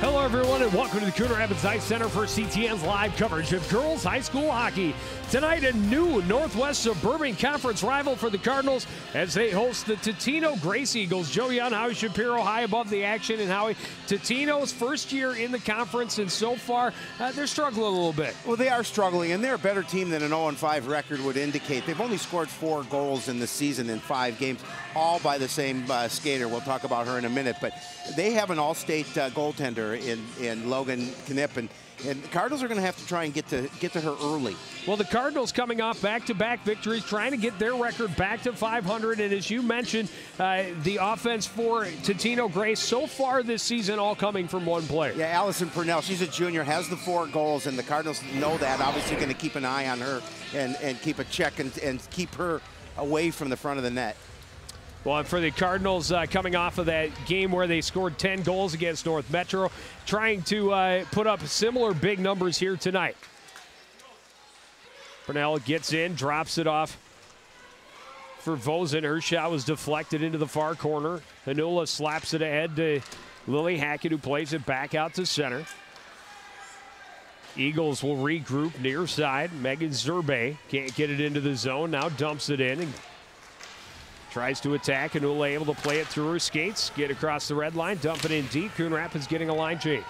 Hello, everyone, and welcome to the Coon Rapids Ice Center for CTN's live coverage of girls high school hockey. Tonight, a new Northwest Suburban Conference rival for the Cardinals as they host the Totino-Grace Eagles. Joe Young, Howie Shapiro high above the action, and Howie, Totino's first year in the conference, and so far, they're struggling a little bit. Well, they are struggling, and they're a better team than an 0-5 record would indicate. They've only scored 4 goals in the season in 5 games, all by the same skater. We'll talk about her in a minute, but they have an all-state goaltender in Logan Knipp, and the Cardinals are going to have to try and get to her early. Well, the Cardinals coming off back-to-back victories, trying to get their record back to 500. And as you mentioned, the offense for Totino-Grace so far this season all coming from one player. Yeah, Allison Purnell, she's a junior, has the 4 goals, and the Cardinals know that. Obviously going to keep an eye on her and keep a check and keep her away from the front of the net. Well, and for the Cardinals coming off of that game where they scored 10 goals against North Metro, trying to put up similar big numbers here tonight. Purnell gets in, drops it off for Vosen. Her shot was deflected into the far corner. Hanula slaps it ahead to Lily Hackett, who plays it back out to center. Eagles will regroup near side. Megan Zerbe can't get it into the zone, now dumps it in and tries to attack. Hanula able to play it through her skates, get across the red line, dump it in deep. Coon Rapids getting a line change.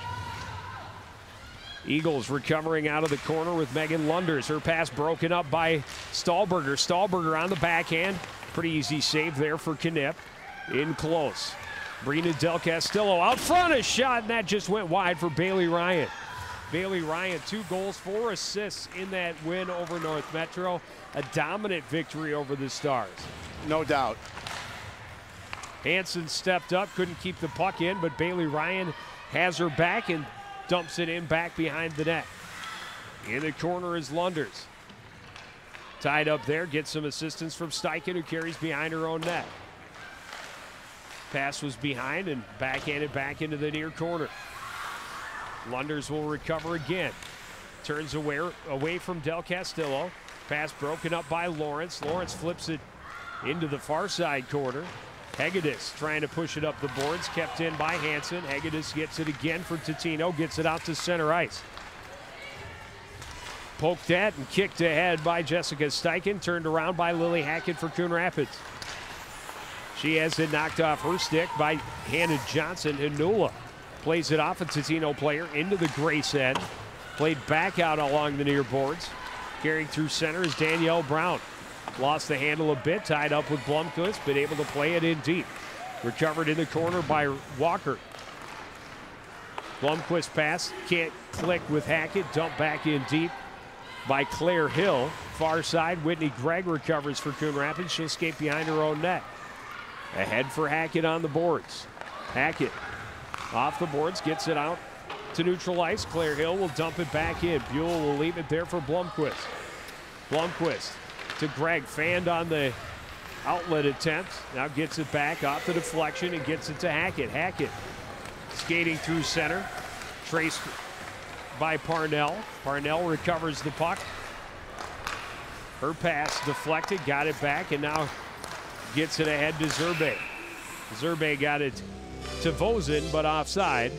Eagles recovering out of the corner with Megan Lunders. Her pass broken up by Stahlberger. Stahlberger on the backhand. Pretty easy save there for Knipp. In close. Brina Del Castillo out front, a shot, and that just went wide for Bailey Ryan. Bailey Ryan, 2 goals, 4 assists in that win over North Metro. A dominant victory over the Stars. No doubt. Hansen stepped up, couldn't keep the puck in, but Bailey Ryan has her back and dumps it in back behind the net. In the corner is Lunders. Tied up there, gets some assistance from Steichen, who carries behind her own net. Pass was behind and backhanded back into the near corner. Lunders will recover again. Turns away from Del Castillo. Pass broken up by Lawrence. Lawrence flips it into the far side corner. Hegedus trying to push it up the boards, kept in by Hansen. Hegedus gets it again for Totino, gets it out to center ice. Poked at and kicked ahead by Jessica Steichen, turned around by Lily Hackett for Coon Rapids. She has it knocked off her stick by Hannah Johnson. Hanula plays it off a Totino player into the Grace end. Played back out along the near boards. Carrying through center is Danielle Brown. Lost the handle a bit, tied up with Blomquist, but able to play it in deep. Recovered in the corner by Walker. Blomquist pass, can't click with Hackett, dumped back in deep by Claire Hill. Far side, Whitney Gregg recovers for Coon Rapids. She'll skate behind her own net. Ahead for Hackett on the boards. Hackett off the boards, gets it out to neutral ice. Claire Hill will dump it back in. Buell will leave it there for Blomquist. Blomquist to Gregg, fanned on the outlet attempt. Now gets it back off the deflection and gets it to Hackett. Hackett skating through center, traced by Parnell. Parnell recovers the puck. Her pass deflected, got it back, and now gets it ahead to Zerbe. Zerbe got it to Vosen, but offside.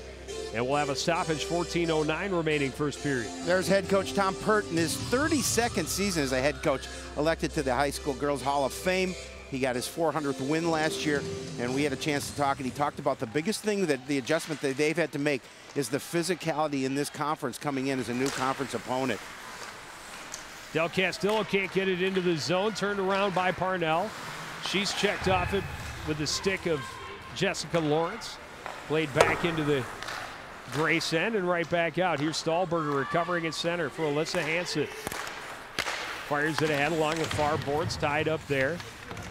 And we'll have a stoppage, 14:09 remaining first period. There's head coach Tom Pert in his 32nd season as a head coach, elected to the High School Girls Hall of Fame. He got his 400th win last year, and we had a chance to talk, and he talked about the biggest thing, that the adjustment that they've had to make is the physicality in this conference coming in as a new conference opponent. Del Castillo can't get it into the zone, turned around by Parnell. She's checked off it with the stick of Jessica Lawrence. Played back into the Grace end and right back out. Here's Stahlberger recovering at center for Alyssa Hansen. Fires it ahead along the far boards, tied up there.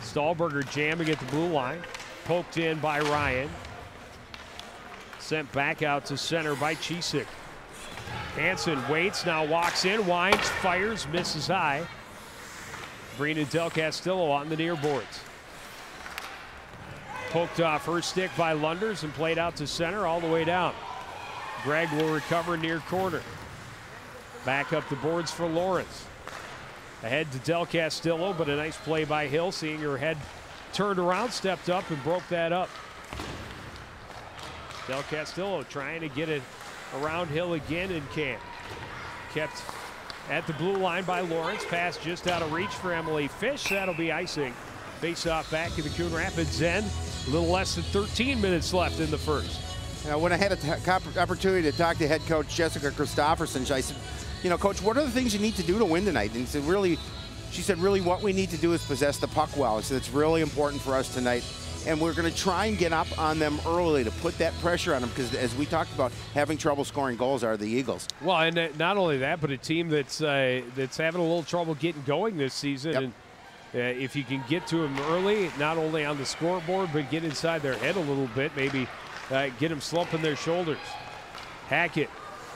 Stahlberger jamming at the blue line. Poked in by Ryan. Sent back out to center by Chisik. Hansen waits, now walks in, winds, fires, misses high. Brina Del Castillo on the near boards. Poked off her stick by Lunders and played out to center all the way down. Gregg will recover near corner. Back up the boards for Lawrence. Ahead to Del Castillo, but a nice play by Hill, seeing her head turned around, stepped up and broke that up. Del Castillo trying to get it around Hill again and can't. Kept at the blue line by Lawrence. Pass just out of reach for Emily Fish. That'll be icing. Face off back in the Coon Rapids end. A little less than 13 minutes left in the first. When I had an opportunity to talk to head coach Jessica Christofferson, I said, you know, Coach, what are the things you need to do to win tonight? And she said, really, what we need to do is possess the puck well. I said, it's really important for us tonight. And we're going to try and get up on them early to put that pressure on them because, as we talked about, having trouble scoring goals are the Eagles. Well, and not only that, but a team that's having a little trouble getting going this season. Yep. And if you can get to them early, not only on the scoreboard, but get inside their head a little bit, maybe get them slumping their shoulders. Hackett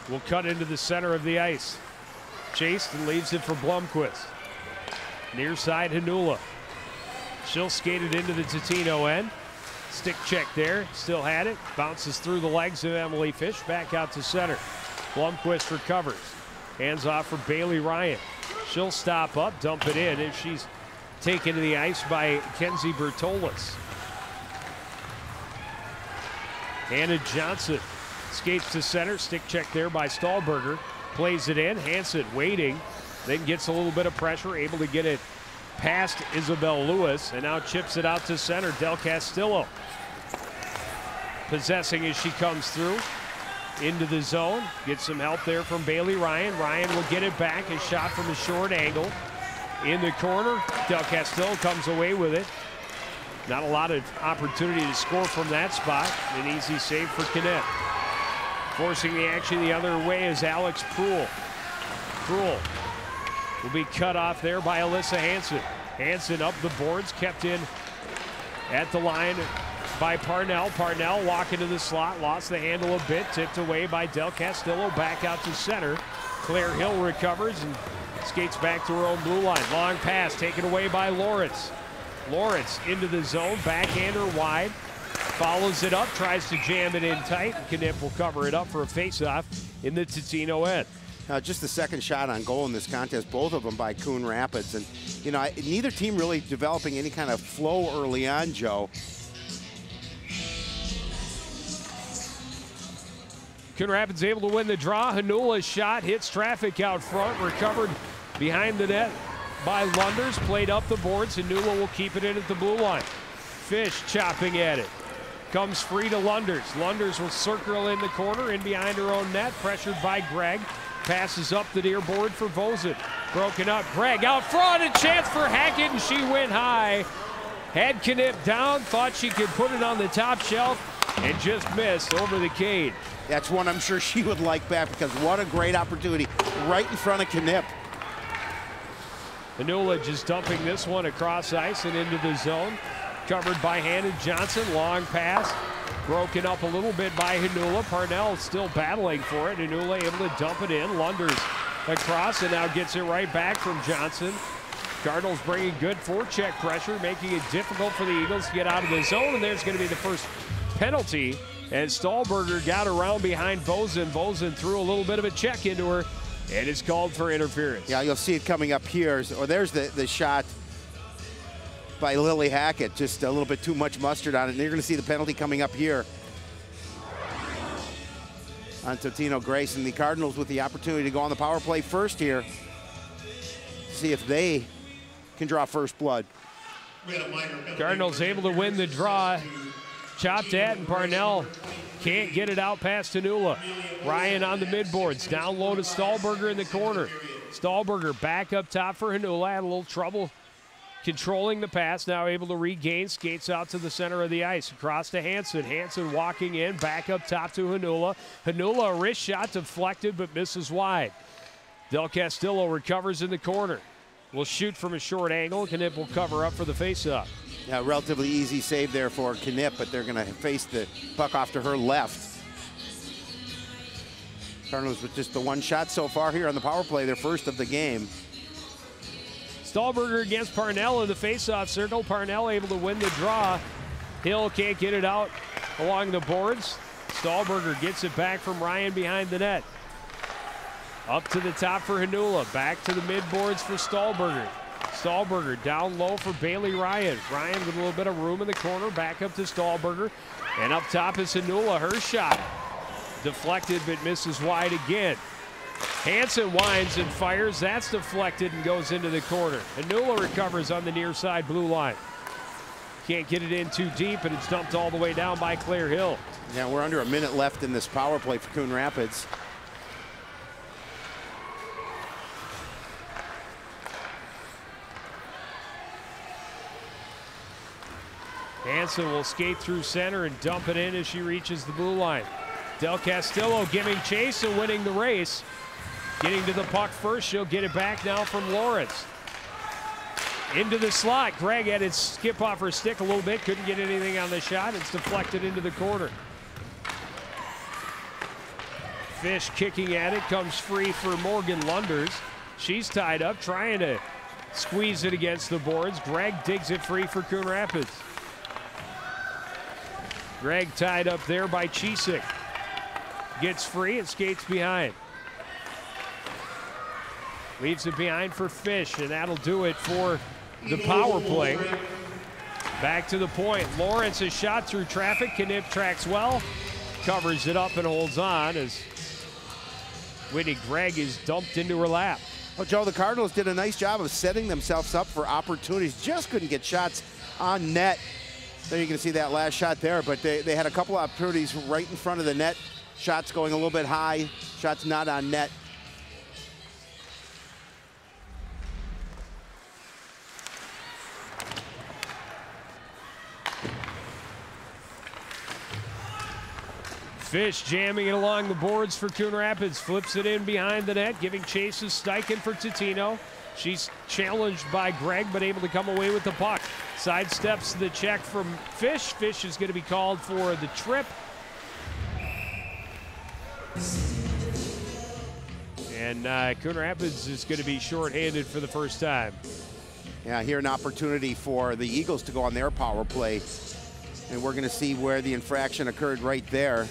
will cut into the center of the ice. Chased and leaves it for Blomquist. Near side, Hanula. She'll skate it into the Totino end. Stick check there, still had it. Bounces through the legs of Emily Fish, back out to center. Blomquist recovers. Hands off for Bailey Ryan. She'll stop up, dump it in, and she's taken to the ice by Kenzie Bertolis. Hannah Johnson skates to center, stick check there by Stahlberger. Plays it in, Hansen waiting, then gets a little bit of pressure, able to get it past Isabel Lewis, and now chips it out to center. Del Castillo possessing as she comes through into the zone. Gets some help there from Bailey Ryan. Ryan will get it back. A shot from a short angle in the corner. Del Castillo comes away with it. Not a lot of opportunity to score from that spot. An easy save for Knet. Forcing the action the other way is Alex Proul. Proul will be cut off there by Alyssa Hansen. Hansen up the boards, kept in at the line by Parnell. Parnell walking to the slot, lost the handle a bit, tipped away by Del Castillo, back out to center. Claire Hill recovers and skates back to her own blue line. Long pass taken away by Lawrence. Lawrence into the zone, backhander wide, follows it up, tries to jam it in tight. Knipp will cover it up for a faceoff in the Totino end. Just the second shot on goal in this contest, both of them by Coon Rapids. And, you know, neither team really developing any kind of flow early on, Joe. Coon Rapids able to win the draw. Hanula's shot hits traffic out front, recovered behind the net by Lunders, played up the boards. Hanula will keep it in at the blue line. Fish chopping at it. Comes free to Lunders. Lunders will circle in the corner, in behind her own net, pressured by Gregg. Passes up the near board for Vosen. Broken up. Gregg out front. A chance for Hackett, and she went high. Had Knipp down. Thought she could put it on the top shelf, and just missed over the cage. That's one I'm sure she would like back because what a great opportunity right in front of Knipp. Hanula just dumping this one across ice and into the zone. Covered by Hannah Johnson. Long pass. Broken up a little bit by Hanula. Parnell still battling for it. Hanula able to dump it in. Lunders across and now gets it right back from Johnson. Cardinals bringing good forecheck pressure, making it difficult for the Eagles to get out of the zone. And there's going to be the first penalty as Stahlberger got around behind Vosen. Vosen threw a little bit of a check into her and is called for interference. Yeah, you'll see it coming up here. Or there's the shot by Lily Hackett, just a little bit too much mustard on it. And you're going to see the penalty coming up here on Totino-Grace, and the Cardinals with the opportunity to go on the power play first here. See if they can draw first blood. Cardinals able to win the draw. Chopped at, and Parnell can't get it out past Hanula. Ryan on the midboards, down low to Stahlberger in the corner. Stahlberger back up top for Hanula, had a little trouble controlling the pass, now able to regain, skates out to the center of the ice, across to Hansen. Hansen walking in, back up top to Hanula. Hanula, a wrist shot deflected, but misses wide. Del Castillo recovers in the corner. Will shoot from a short angle. Knipp will cover up for the faceoff. Yeah, relatively easy save there for Knipp, but they're going to face the puck off to her left. Cardinals with just the one shot so far here on the power play, their first of the game. Stahlberger against Parnell in the faceoff circle. Parnell able to win the draw. Hill can't get it out along the boards. Stahlberger gets it back from Ryan behind the net. Up to the top for Hanula. Back to the mid boards for Stahlberger. Stahlberger down low for Bailey Ryan. Ryan with a little bit of room in the corner, back up to Stahlberger. And up top is Hanula, her shot. Deflected but misses wide again. Hansen winds and fires. That's deflected and goes into the corner. Hanula recovers on the near side blue line. Can't get it in too deep, and it's dumped all the way down by Claire Hill. Yeah, we're under a minute left in this power play for Coon Rapids. Hansen will skate through center and dump it in as she reaches the blue line. Del Castillo giving chase and winning the race. Getting to the puck first, she'll get it back now from Lawrence. Into the slot, Gregg had it skip off her stick a little bit, couldn't get anything on the shot. It's deflected into the corner. Fish kicking at it, comes free for Morgan Lunders. She's tied up, trying to squeeze it against the boards. Gregg digs it free for Coon Rapids. Gregg tied up there by Chisek. Gets free and skates behind. Leaves it behind for Fish, and that'll do it for the power play. Back to the point. Lawrence is shot through traffic. Knipp tracks well, covers it up and holds on as Whitney Gregg is dumped into her lap. Well, Joe, the Cardinals did a nice job of setting themselves up for opportunities. Just couldn't get shots on net. There you can see that last shot there, but they had a couple opportunities right in front of the net. Shots going a little bit high, shots not on net. Fish jamming it along the boards for Coon Rapids, flips it in behind the net, giving chase to Steichen for Totino. She's challenged by Gregg, but able to come away with the puck. Sidesteps the check from Fish. Fish is going to be called for the trip. And Coon Rapids is going to be shorthanded for the first time. Yeah, here an opportunity for the Eagles to go on their power play. And we're going to see where the infraction occurred right there.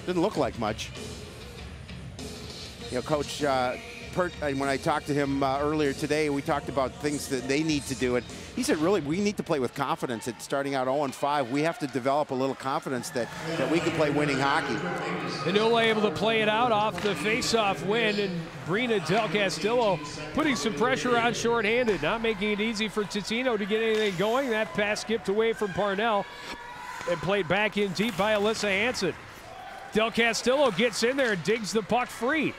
Didn't look like much. You know, Coach Pert, when I talked to him earlier today, we talked about things that they need to do. And he said, really, we need to play with confidence. It's starting out 0-5. We have to develop a little confidence that we can play winning hockey. Hanula able to play it out off the face-off win, and Brina Del Castillo putting some pressure on shorthanded, not making it easy for Totino to get anything going. That pass skipped away from Parnell and played back in deep by Alyssa Hansen. Del Castillo gets in there and digs the puck free.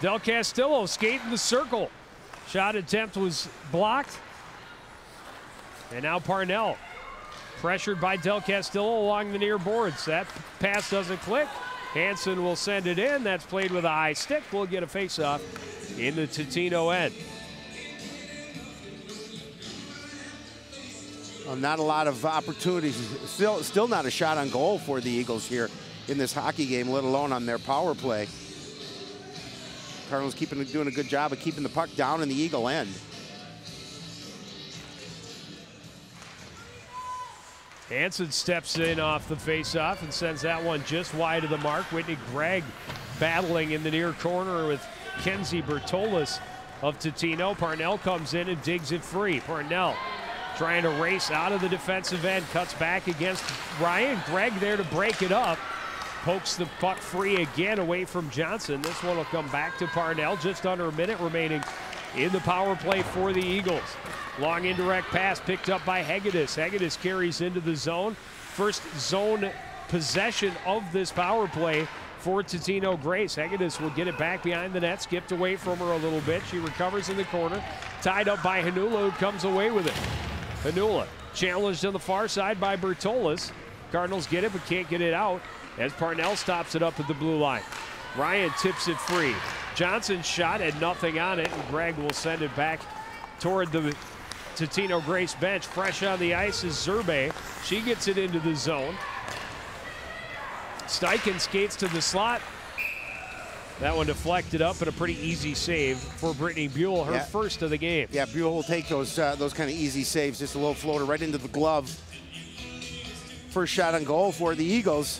Del Castillo skating the circle. Shot attempt was blocked. And now Parnell pressured by Del Castillo along the near boards. That pass doesn't click. Hansen will send it in. That's played with a high stick. We'll get a face-off in the Totino end. Well, not a lot of opportunities. Still not a shot on goal for the Eagles here in this hockey game, let alone on their power play. Cardinals doing a good job of keeping the puck down in the Eagle end. Hansen steps in off the faceoff and sends that one just wide of the mark. Whitney Gregg battling in the near corner with Kenzie Bertolis of Totino. Parnell comes in and digs it free. Parnell trying to race out of the defensive end, cuts back against Ryan. Gregg there to break it up. Pokes the puck free again away from Johnson. This one will come back to Parnell. Just under a minute remaining in the power play for the Eagles. Long indirect pass picked up by Hegedus. Hegedus carries into the zone. First zone possession of this power play for Totino-Grace. Hegedus will get it back behind the net. Skipped away from her a little bit. She recovers in the corner. Tied up by Hanula, who comes away with it. Hanula challenged on the far side by Bertolis. Cardinals get it, but can't get it out as Parnell stops it up at the blue line. Ryan tips it free. Johnson's shot had nothing on it, and Gregg will send it back toward the Totino-Grace bench. Fresh on the ice is Zerbe. She gets it into the zone. Steichen skates to the slot. That one deflected up, and a pretty easy save for Brittany Buell, her first of the game. Yeah, Buell will take those kind of easy saves. Just a little floater right into the glove. First shot on goal for the Eagles.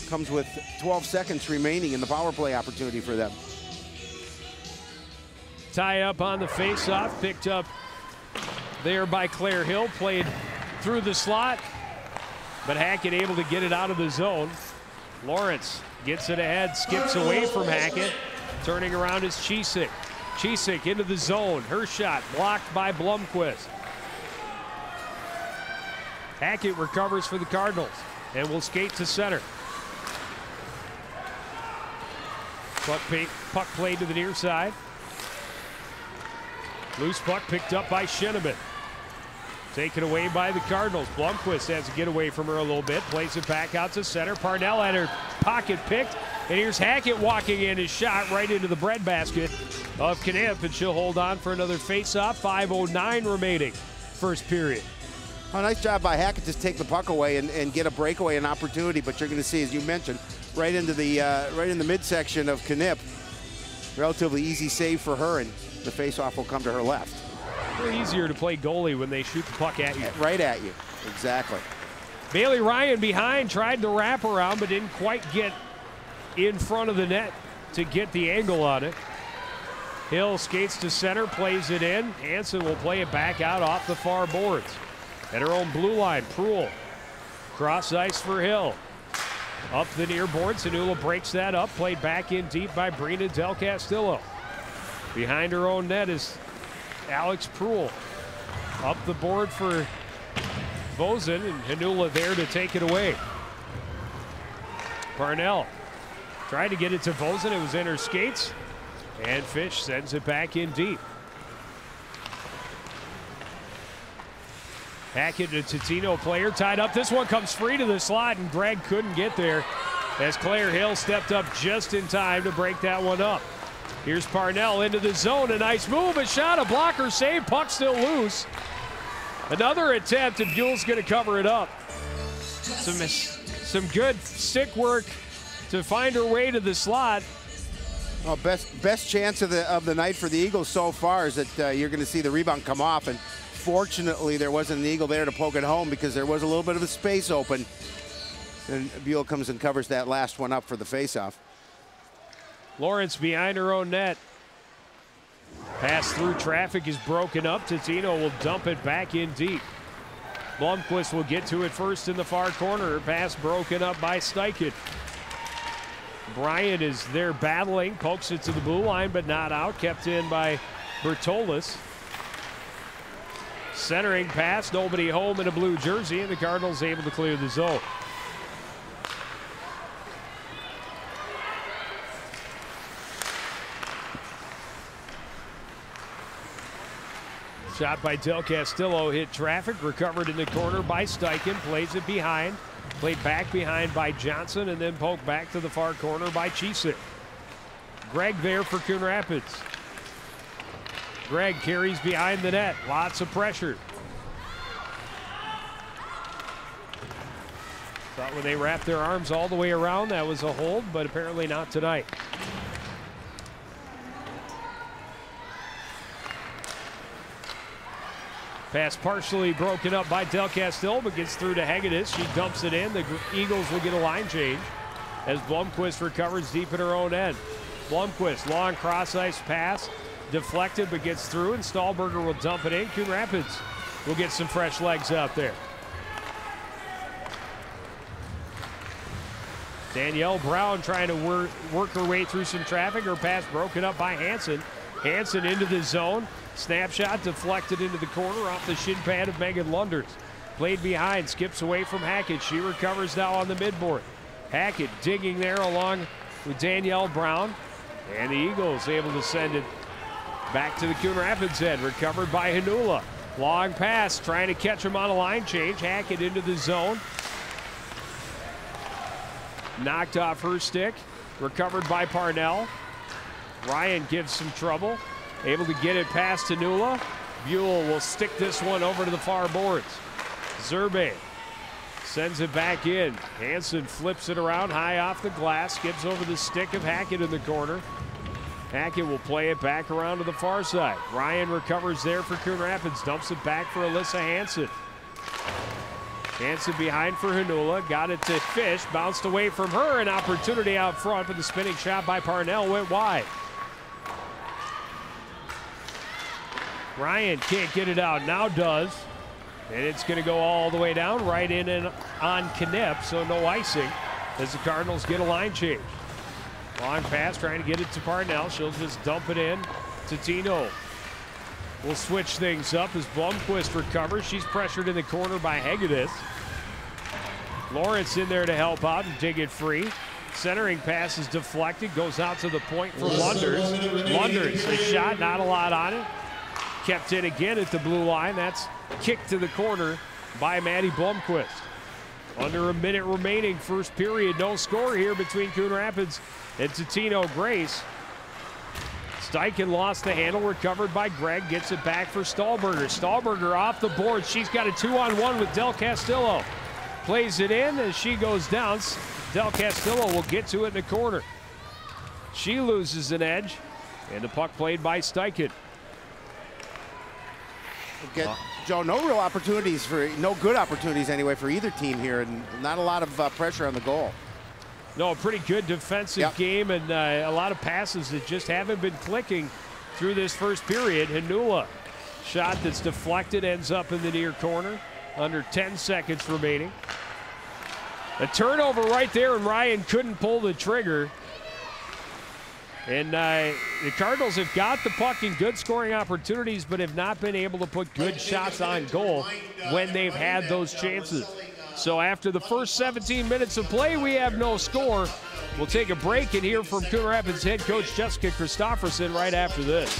Comes with 12 seconds remaining in the power play opportunity for them. Tie up on the faceoff, picked up there by Claire Hill, played through the slot, but Hackett able to get it out of the zone. Lawrence gets it ahead, skips away from Hackett. Turning around is Chisek. Chisek into the zone. Her shot blocked by Blomquist. Hackett recovers for the Cardinals and will skate to center. Puck played to the near side. Loose puck picked up by Sheneman. Taken away by the Cardinals. Blomquist has to get away from her a little bit. Plays it back out to center. Parnell had her pocket picked. And here's Hackett walking in. His shot right into the breadbasket of Knipp. And she'll hold on for another faceoff. 5:09 remaining. First period. Oh, nice job by Hackett to take the puck away and get a breakaway, an opportunity. But you're going to see, as you mentioned, right into the right in the midsection of Knipp. Relatively easy save for her, and the faceoff will come to her left. A little easier to play goalie when they shoot the puck at you. Right at you, exactly. Bailey Ryan behind, tried to wrap around, but didn't quite get in front of the net to get the angle on it. Hill skates to center, plays it in. Hansen will play it back out off the far boards. At her own blue line, Proulx. Cross ice for Hill. Up the near board, Sanula breaks that up. Played back in deep by Brina Del Castillo. Behind her own net is Alex Proulx. Up the board for Vosen, and Hanula there to take it away. Parnell tried to get it to Vosen. It was in her skates. And Fish sends it back in deep. Hackett, a Totino player, tied up. This one comes free to the slot, and Gregg couldn't get there as Claire Hill stepped up just in time to break that one up. Here's Parnell into the zone. A nice move, a shot, a blocker save. Puck still loose. Another attempt, and Buell's going to cover it up. Some good stick work to find her way to the slot. Well, best chance of the night for the Eagles so far is that you're going to see the rebound come off, and fortunately there wasn't an Eagle there to poke it home because there was a little bit of a space open. And Buell comes and covers that last one up for the faceoff. Lawrence behind her own net. Pass through traffic is broken up. Totino will dump it back in deep. Blomquist will get to it first in the far corner. Pass broken up by Steichen. Bryant is there battling, pokes it to the blue line, but not out. Kept in by Bertolis. Centering pass, nobody home in a blue jersey, and the Cardinals able to clear the zone. Shot by Del Castillo, hit traffic, recovered in the corner by Steichen, plays it behind. Played back behind by Johnson, and then poked back to the far corner by Chisek. Gregg there for Coon Rapids. Gregg carries behind the net. Lots of pressure. Thought when they wrapped their arms all the way around that was a hold, but apparently not tonight. Pass partially broken up by Del Castillo, but gets through to Hegedus. She dumps it in. The Eagles will get a line change as Blomquist recovers deep in her own end. Blomquist, long cross ice pass, deflected but gets through, and Stahlberger will dump it in. Coon Rapids will get some fresh legs out there. Danielle Brown trying to work her way through some traffic. Her pass broken up by Hansen. Hansen into the zone. Snapshot deflected into the corner off the shin pad of Megan Lunders. Played behind, skips away from Hackett. She recovers now on the midboard. Hackett digging there along with Danielle Brown. And the Eagles able to send it back to the Coon Rapids end. Recovered by Hanula. Long pass, trying to catch him on a line change. Hackett into the zone. Knocked off her stick. Recovered by Parnell. Ryan gives some trouble. Able to get it past Hanula. Buell will stick this one over to the far boards. Zerbe sends it back in. Hansen flips it around high off the glass. Skips over the stick of Hackett in the corner. Hackett will play it back around to the far side. Ryan recovers there for Coon Rapids. Dumps it back for Alyssa Hansen. Hansen behind for Hanula. Got it to Fish. Bounced away from her. An opportunity out front, but the spinning shot by Parnell went wide. Ryan can't get it out, now does. And it's going to go all the way down, right in and on Knipp, so no icing as the Cardinals get a line change. Long pass, trying to get it to Parnell. She'll just dump it in to Tino. We'll switch things up as Blomqvist recovers. She's pressured in the corner by Hegedus. Lawrence in there to help out and dig it free. Centering pass is deflected, goes out to the point for Lunders. Lunders, a shot, not a lot on it. Kept in again at the blue line. That's kicked to the corner by Maddie Blomqvist. Under a minute remaining, first period, no score here between Coon Rapids and Totino-Grace. Steichen lost the handle, recovered by Gregg, gets it back for Stahlberger. Stahlberger off the board. She's got a 2-on-1 with Del Castillo. Plays it in as she goes down. Del Castillo will get to it in the corner. She loses an edge, and the puck played by Steichen. Joe, no real opportunities no good opportunities anyway for either team here, and not a lot of pressure on the goal. No, a pretty good defensive game, and a lot of passes that just haven't been clicking through this first period. Hanula, shot that's deflected, ends up in the near corner. Under 10 seconds remaining. A turnover right there, and Ryan couldn't pull the trigger. And the Cardinals have got the puck in good scoring opportunities, but have not been able to put good shots on goal when they've had those chances. So after the first 17 minutes of play, we have no score. We'll take a break and hear from Coon Rapids head coach Jessica Christofferson right after this.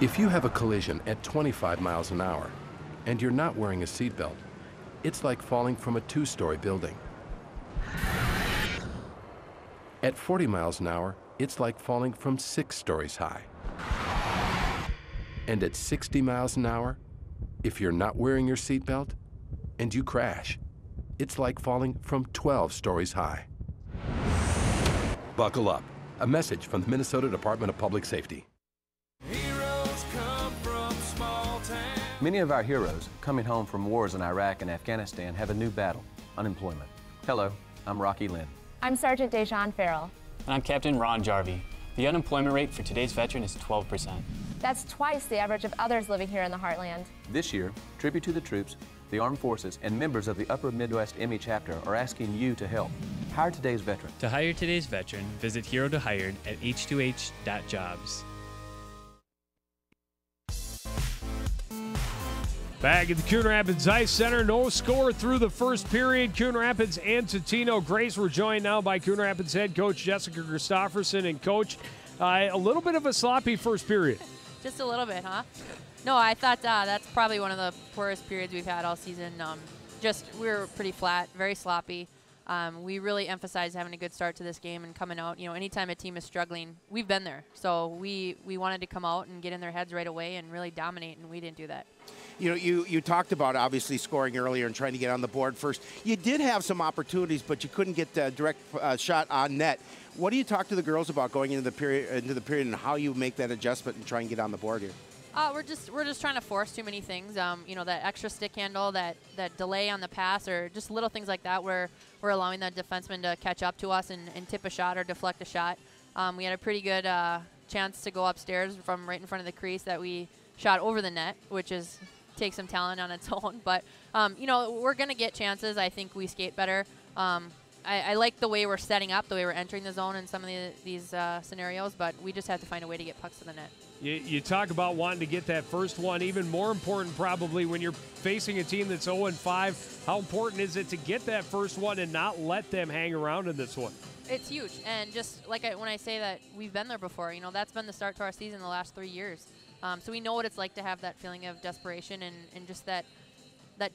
If you have a collision at 25 miles an hour and you're not wearing a seatbelt, it's like falling from a 2-story building. At 40 miles an hour, it's like falling from 6 stories high. And at 60 miles an hour, if you're not wearing your seatbelt and you crash, it's like falling from 12 stories high. Buckle up. A message from the Minnesota Department of Public Safety. Many of our heroes coming home from wars in Iraq and Afghanistan have a new battle, unemployment. Hello, I'm Rocky Lynn. I'm Sergeant Dejan Farrell. And I'm Captain Ron Jarvie. The unemployment rate for today's veteran is 12%. That's twice the average of others living here in the Heartland. This year, Tribute to the Troops, the Armed Forces, and members of the Upper Midwest ME chapter are asking you to help. Hire today's veteran. To hire today's veteran, visit Hero to Hired at h2h.jobs. Back at the Coon Rapids Ice Center, no score through the first period. Coon Rapids and Totino-Grace were joined now by Coon Rapids head coach Jessica Christofferson. And coach, a little bit of a sloppy first period. Just a little bit, huh? No, I thought that's probably one of the poorest periods we've had all season. We were pretty flat, very sloppy. We really emphasized having a good start to this game and coming out. You know, anytime a team is struggling, we've been there. So we wanted to come out and get in their heads right away and really dominate, and we didn't do that. You know, you talked about obviously scoring earlier and trying to get on the board first. You did have some opportunities, but you couldn't get a direct shot on net. What do you talk to the girls about going into the period and how you make that adjustment and try and get on the board here? We're just trying to force too many things. You know, that extra stick handle, that delay on the pass, or just little things like that where we're allowing the defenseman to catch up to us and tip a shot or deflect a shot. We had a pretty good chance to go upstairs from right in front of the crease that we shot over the net, which takes some talent on its own. But, you know, we're going to get chances. I think we skate better. I like the way we're setting up, the way we're entering the zone in some of these scenarios, but we just have to find a way to get pucks to the net. You talk about wanting to get that first one. Even more important probably when you're facing a team that's 0-5, how important is it to get that first one and not let them hang around in this one? It's huge. And just like when I say that we've been there before, you know, that's been the start to our season the last 3 years. So we know what it's like to have that feeling of desperation and just that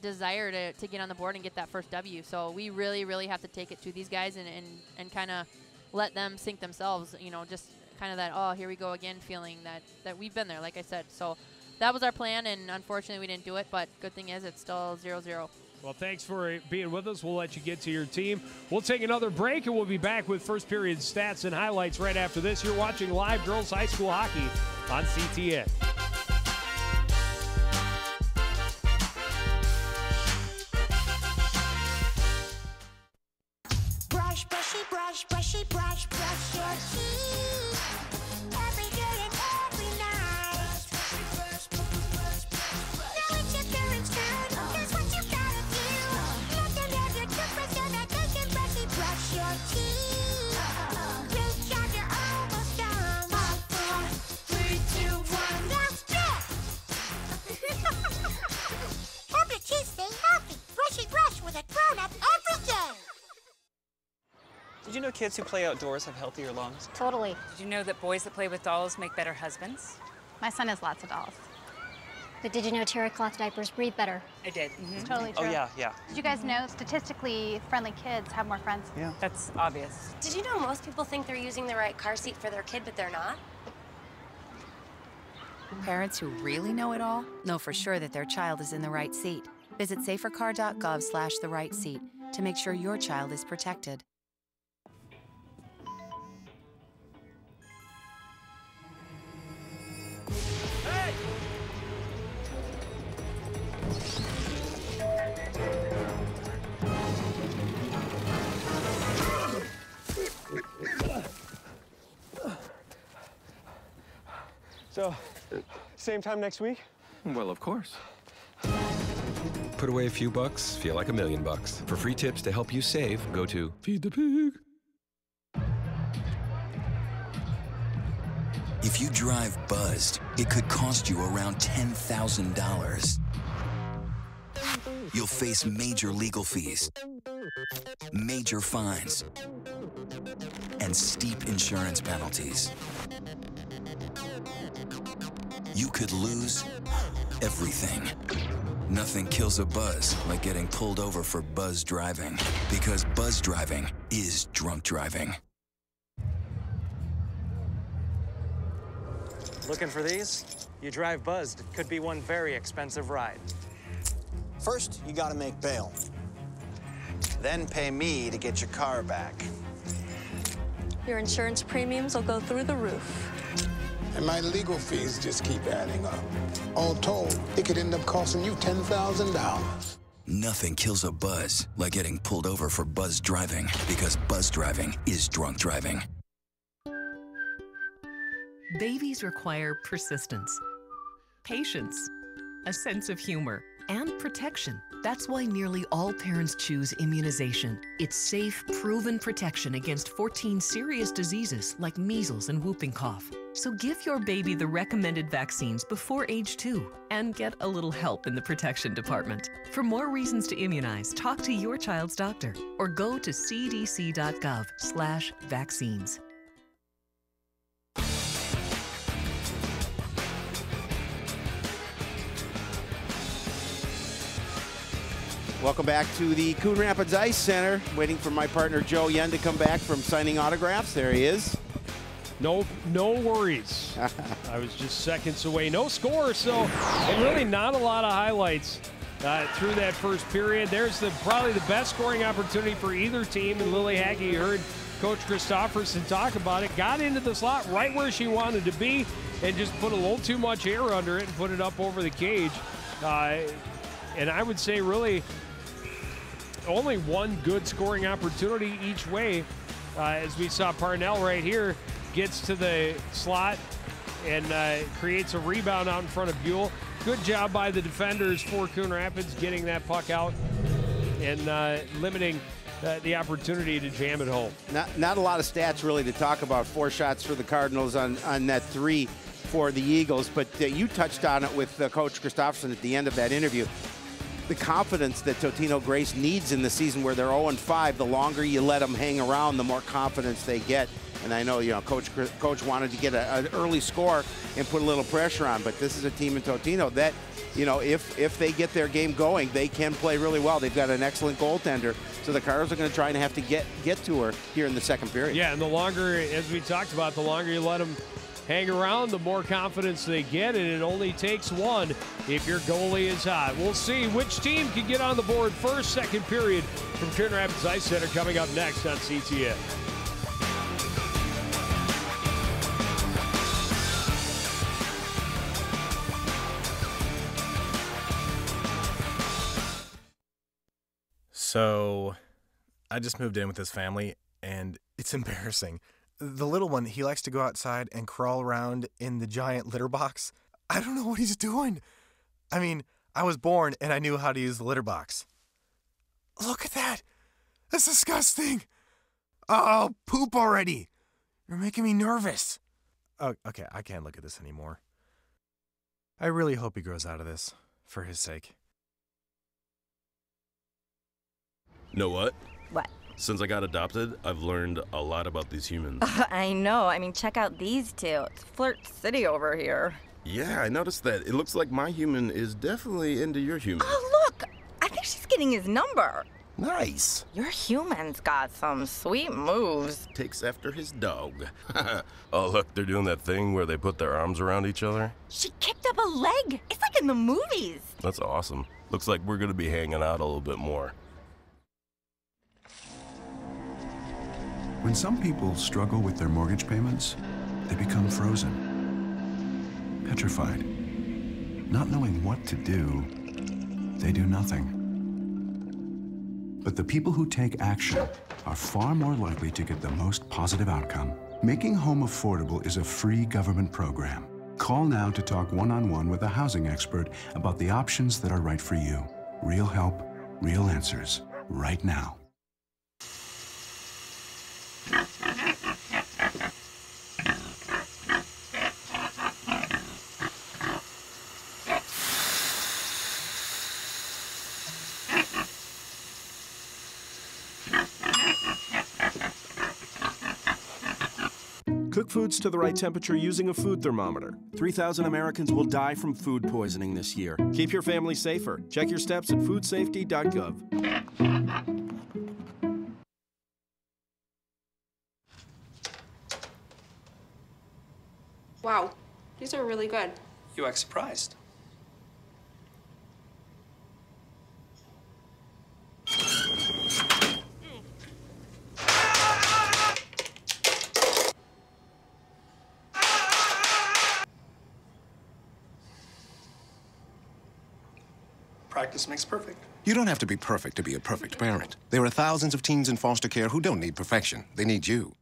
desire to get on the board and get that first W. So we really, really have to take it to these guys and kind of let them sink themselves, you know, just kind of that, oh, here we go again feeling that we've been there, like I said. So that was our plan, and unfortunately we didn't do it, but good thing is it's still 0-0. Well, thanks for being with us. We'll let you get to your team. We'll take another break, and we'll be back with first period stats and highlights right after this. You're watching live girls high school hockey on CTN. Brush, brushy, brush, kids who play outdoors have healthier lungs? Totally. Did you know that boys that play with dolls make better husbands? My son has lots of dolls. But did you know terracloth diapers breathe better? I did. It's totally true. Oh, yeah, yeah. Did you guys know statistically friendly kids have more friends? Yeah. That's obvious. Did you know most people think they're using the right car seat for their kid, but they're not? Parents who really know it all know for sure that their child is in the right seat. Visit safercar.gov/the-right-seat to make sure your child is protected. So, same time next week? Well, of course. Put away a few bucks, feel like $1 million. For free tips to help you save, go to Feed the Pig. If you drive buzzed, it could cost you around $10,000. You'll face major legal fees, major fines, and steep insurance penalties. You could lose everything. Nothing kills a buzz like getting pulled over for buzz driving, because buzz driving is drunk driving. Looking for these? You drive buzzed. It could be one very expensive ride. First, you gotta make bail. Then pay me to get your car back. Your insurance premiums will go through the roof. And my legal fees just keep adding up. All told, it could end up costing you $10,000. Nothing kills a buzz like getting pulled over for buzz driving, because buzz driving is drunk driving. Babies require persistence, patience, a sense of humor, and protection. That's why nearly all parents choose immunization. It's safe, proven protection against 14 serious diseases like measles and whooping cough. So give your baby the recommended vaccines before age 2 and get a little help in the protection department. For more reasons to immunize, talk to your child's doctor or go to cdc.gov/vaccines. Welcome back to the Coon Rapids Ice Center. Waiting for my partner Joe Yen to come back from signing autographs. There he is. No worries. I was just seconds away. No score, so and really not a lot of highlights through that first period. There's probably the best scoring opportunity for either team. And Lily Hackey, you heard Coach Christofferson talk about it. Got into the slot right where she wanted to be and just put a little too much air under it and put it up over the cage. And I would say really only one good scoring opportunity each way. As we saw Parnell right here, gets to the slot and creates a rebound out in front of Buell. Good job by the defenders for Coon Rapids getting that puck out and limiting the opportunity to jam it home. Not a lot of stats really to talk about. 4 shots for the Cardinals on net 3 for the Eagles, but you touched on it with Coach Christofferson at the end of that interview. The confidence that Totino-Grace needs in the season where they're 0-5, the longer you let them hang around, the more confidence they get. And I know, Coach wanted to get an early score and put a little pressure on, but this is a team in Totino that, if they get their game going, they can play really well. They've got an excellent goaltender, so the Cardinals are going to try and have to get to her here in the second period. Yeah, and the longer, as we talked about, the longer you let them hang around, the more confidence they get, and it only takes one if your goalie is hot. We'll see which team can get on the board first. Second period from Coon Rapids Ice Center coming up next on CTN. So, I just moved in with this family, and it's embarrassing. The little one, he likes to go outside and crawl around in the giant litter box. I don't know what he's doing. I mean, I was born and I knew how to use the litter box. Look at that. That's disgusting. Oh, poop already. You're making me nervous. Oh, okay, I can't look at this anymore. I really hope he grows out of this, for his sake. Know what? What? Since I got adopted, I've learned a lot about these humans. I know. I mean, check out these two. It's Flirt City over here. Yeah, I noticed that. It looks like my human is definitely into your human. Oh, look! I think she's getting his number. Nice. Your human's got some sweet moves. Takes after his dog. Oh, look, they're doing that thing where they put their arms around each other. She kicked up a leg. It's like in the movies. That's awesome. Looks like we're going to be hanging out a little bit more. When some people struggle with their mortgage payments, they become frozen, petrified. Not knowing what to do, they do nothing. But the people who take action are far more likely to get the most positive outcome. Making home affordable is a free government program. Call now to talk one-on-one with a housing expert about the options that are right for you. Real help, real answers, right now. Cook foods to the right temperature using a food thermometer. 3,000 Americans will die from food poisoning this year. Keep your family safer. Check your steps at foodsafety.gov. Wow, these are really good. You act surprised. Practice makes perfect. You don't have to be perfect to be a perfect parent. There are thousands of teens in foster care who don't need perfection. They need you.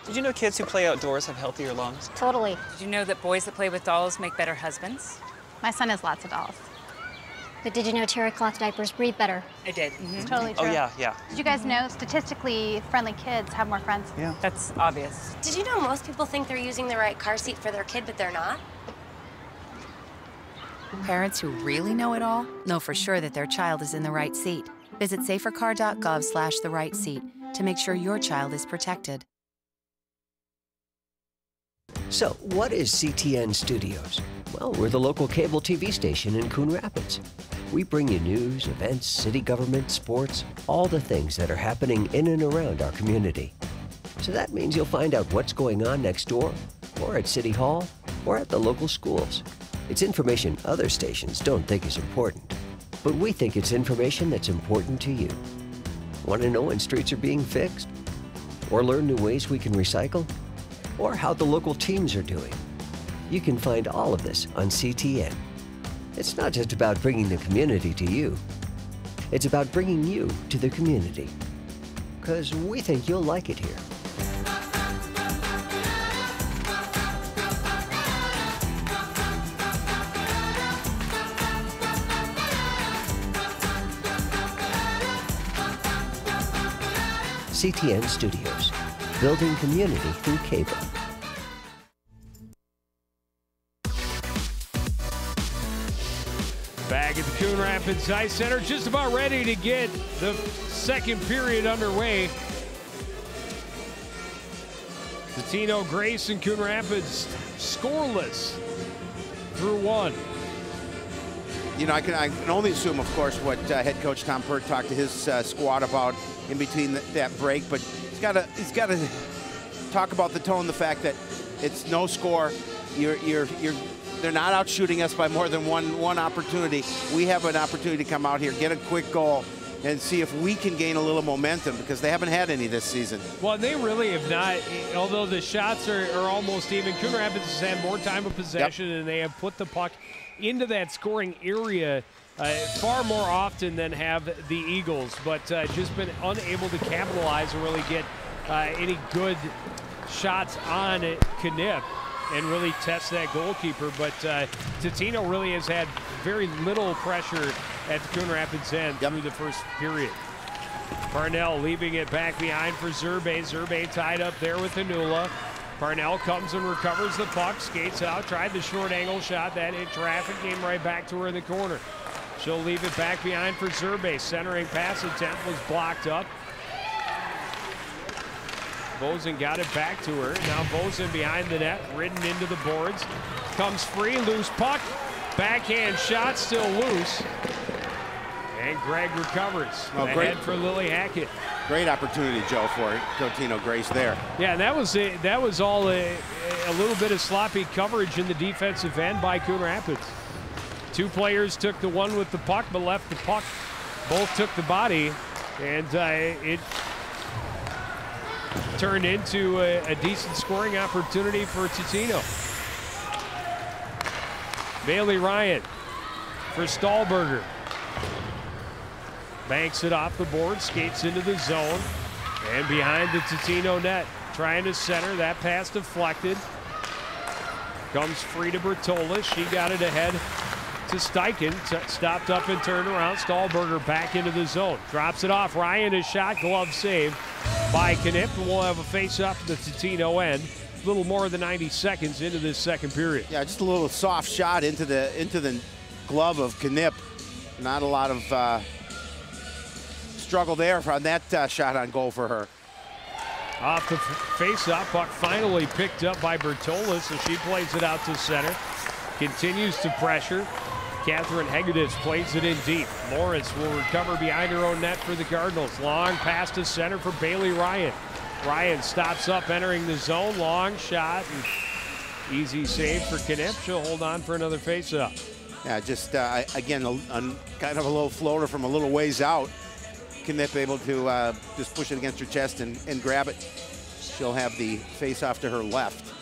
Did you know kids who play outdoors have healthier lungs? Totally. Did you know that boys that play with dolls make better husbands? My son has lots of dolls. But did you know terry cloth diapers breathe better? I did. It's totally true. Oh, yeah. Did you guys know statistically friendly kids have more friends? Yeah. That's obvious. Did you know most people think they're using the right car seat for their kid, but they're not? Parents who really know it all know for sure that their child is in the right seat. Visit safercar.gov/the right seat to make sure your child is protected. So, what is CTN Studios? Well, we're the local cable TV station in Coon Rapids. We bring you news, events, city government, sports, all the things that are happening in and around our community. So that means you'll find out what's going on next door, or at City Hall, or at the local schools. It's information other stations don't think is important, but we think it's information that's important to you. Want to know when streets are being fixed? Or learn new ways we can recycle? Or how the local teams are doing? You can find all of this on CTN. It's not just about bringing the community to you. It's about bringing you to the community. Because we think you'll like it here. CTN Studios, building community through cable. Back at the Coon Rapids Ice Center, just about ready to get the second period underway. Totino-Grace and Coon Rapids scoreless through one. You know, I can only assume, of course, what head coach Tom Pert talked to his squad about in between that break, but he's got to talk about the tone, the fact that it's no score. They're not out shooting us by more than one opportunity. We have an opportunity to come out here, get a quick goal, and see if we can gain a little momentum, because they haven't had any this season. Well, they really have not, although the shots are almost even. Coon Rapids has had more time of possession, and they have put the puck into that scoring area far more often than have the Eagles, but just been unable to capitalize and really get any good shots on Knipp and really test that goalkeeper. But Totino really has had very little pressure at the Coon Rapids end through the first period. Parnell leaving it back behind for Zerbe. Zerbe tied up there with Anula. Parnell comes and recovers the puck, skates out, tried the short angle shot, that hit traffic, came right back to her in the corner. She'll leave it back behind for Zerbe. Centering pass attempt was blocked up. Bozen got it back to her. Now Bozen behind the net, ridden into the boards. Comes free, loose puck. Backhand shot, still loose. And Gregg recovers. Oh, Ahead for Lily Hackett. Great opportunity, Joe, for Totino-Grace there. Yeah, that was all a little bit of sloppy coverage in the defensive end by Coon Rapids. Two players took the one with the puck, but left the puck. Both took the body, and it turned into a decent scoring opportunity for Totino. Bailey Ryan for Stahlberger. Banks it off the board, skates into the zone, and behind the Totino net. Trying to center, that pass deflected. Comes free to Bertola. She got it ahead to Steichen. Stopped up and turned around. Stahlberger back into the zone. Drops it off. Ryan is shot. Glove save by Knipp. And we'll have a face-off at the Totino end. A little more than 90 seconds into this second period. Yeah, just a little soft shot into the glove of Knipp. Not a lot of struggle there on that shot on goal for her. Off the face-off, puck finally picked up by Bertola, so she plays it out to center. Continues to pressure. Catherine Hegedus plays it in deep. Lawrence will recover behind her own net for the Cardinals. Long pass to center for Bailey Ryan. Ryan stops up, entering the zone. Long shot, and easy save for Knipp. She'll hold on for another face-off. Yeah, just again, kind of a little floater from a little ways out. Knipp able to just push it against her chest and grab it. She'll have the face-off to her left.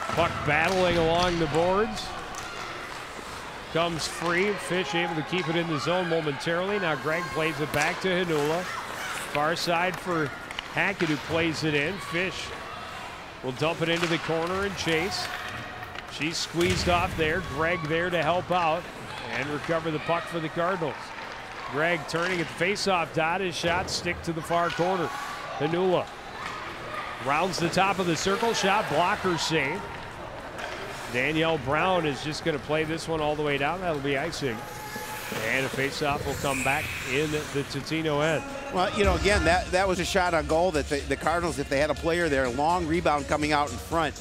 Puck battling along the boards. Comes free. Fish able to keep it in the zone momentarily. Now Gregg plays it back to Hanula. Far side for Hackett, who plays it in. Fish will dump it into the corner and chase. She's squeezed off there. Gregg there to help out and recover the puck for the Cardinals. Gregg turning at the face-off dot. His shot stick to the far corner. Hanula rounds the top of the circle. Shot blocker save. Danielle Brown is just going to play this one all the way down. That'll be icing. And a face-off will come back in the Totino end. Well, you know, again, that was a shot on goal that the Cardinals, if they had a player there, long rebound coming out in front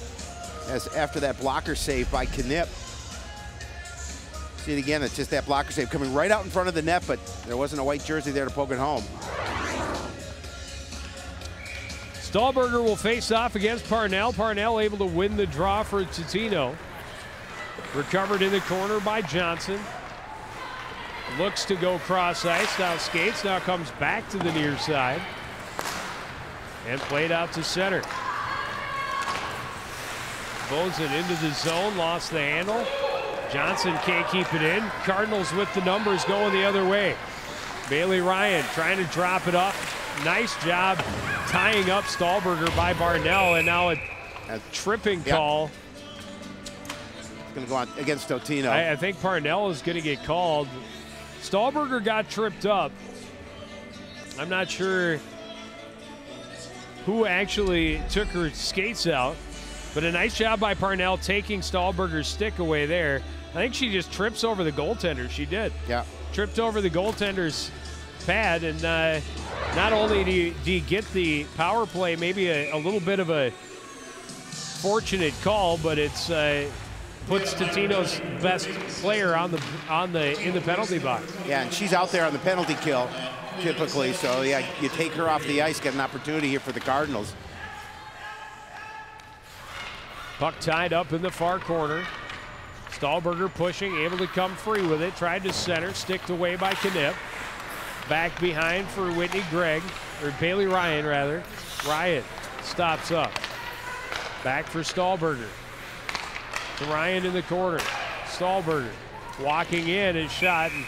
as after that blocker save by Knipp. See it again, it's just that blocker save coming right out in front of the net, but there wasn't a white jersey there to poke it home. Stahlberger will face off against Parnell. Parnell able to win the draw for Totino. Recovered in the corner by Johnson. Looks to go cross ice, now skates, now comes back to the near side. And played out to center. Bozen into the zone, lost the handle. Johnson can't keep it in. Cardinals with the numbers going the other way. Bailey Ryan trying to drop it up. Nice job tying up Stahlberger by Barnell, and now a tripping call. It's going to go on against Totino. I think Parnell is going to get called. Stahlberger got tripped up. I'm not sure who actually took her skates out, but a nice job by Parnell taking Stahlberger's stick away there. I think she just trips over the goaltender. She did. Yeah. Tripped over the goaltender's pad, and not only do you get the power play, maybe a little bit of a fortunate call, but it's puts Totino's best player in the penalty box. Yeah, and she's out there on the penalty kill typically, so yeah, you take her off the ice, get an opportunity here for the Cardinals. Puck tied up in the far corner. Stahlberger pushing, able to come free with it. Tried to center, sticked away by Knipp. Back behind for Whitney Gregg, or Bailey Ryan rather. Ryan stops up. Back for Stahlberger. To Ryan in the corner. Stahlberger walking in, his shot, and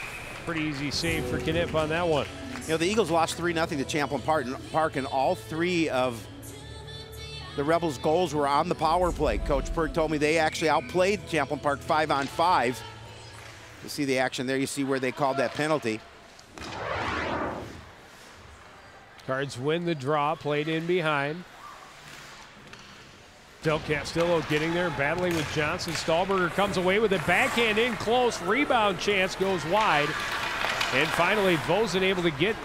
pretty easy save for Knipp on that one. You know, the Eagles lost 3-0 to Champlain Park, and all three of the Rebels' goals were on the power play. Coach Pert told me they actually outplayed Champlain Park 5-on-5. You see the action there, you see where they called that penalty. Cards win the draw, played in behind. Del Castillo getting there, battling with Johnson. Stahlberger comes away with it, backhand in close, rebound chance goes wide. And finally, Vosen able to get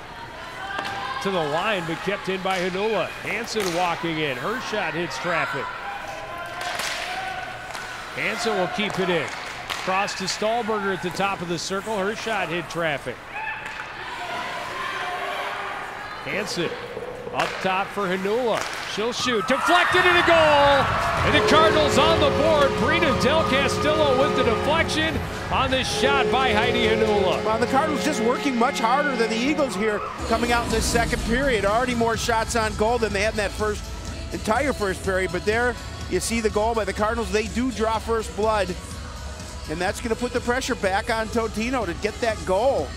to the line, but kept in by Hanula. Hansen walking in, her shot hits traffic. Hansen will keep it in. Cross to Stahlberger at the top of the circle, her shot hit traffic. Hansen up top for Hanula. She'll shoot, deflected and a goal! And the Cardinals on the board. Brina Del Castillo with the deflection on this shot by Heidi Hanula. Well, the Cardinals just working much harder than the Eagles here coming out in this second period. Already more shots on goal than they had in that entire first period. But there you see the goal by the Cardinals. They do draw first blood. And that's going to put the pressure back on Totino to get that goal.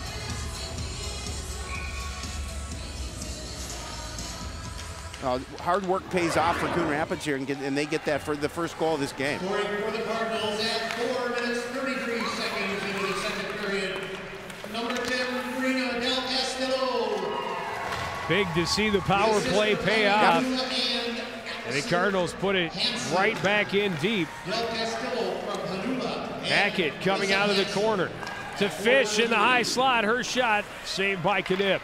Hard work pays off for Coon Rapids here, and they get that for the first goal of this game. Scoring for the Cardinals at 4 minutes 33 seconds into the second period. Number 10, Brina Del Castillo. Big to see the power play pay off. And the Cardinals put it right back in deep. Hackett coming out of the corner to Fish in the high slot. Her shot saved by Knipp.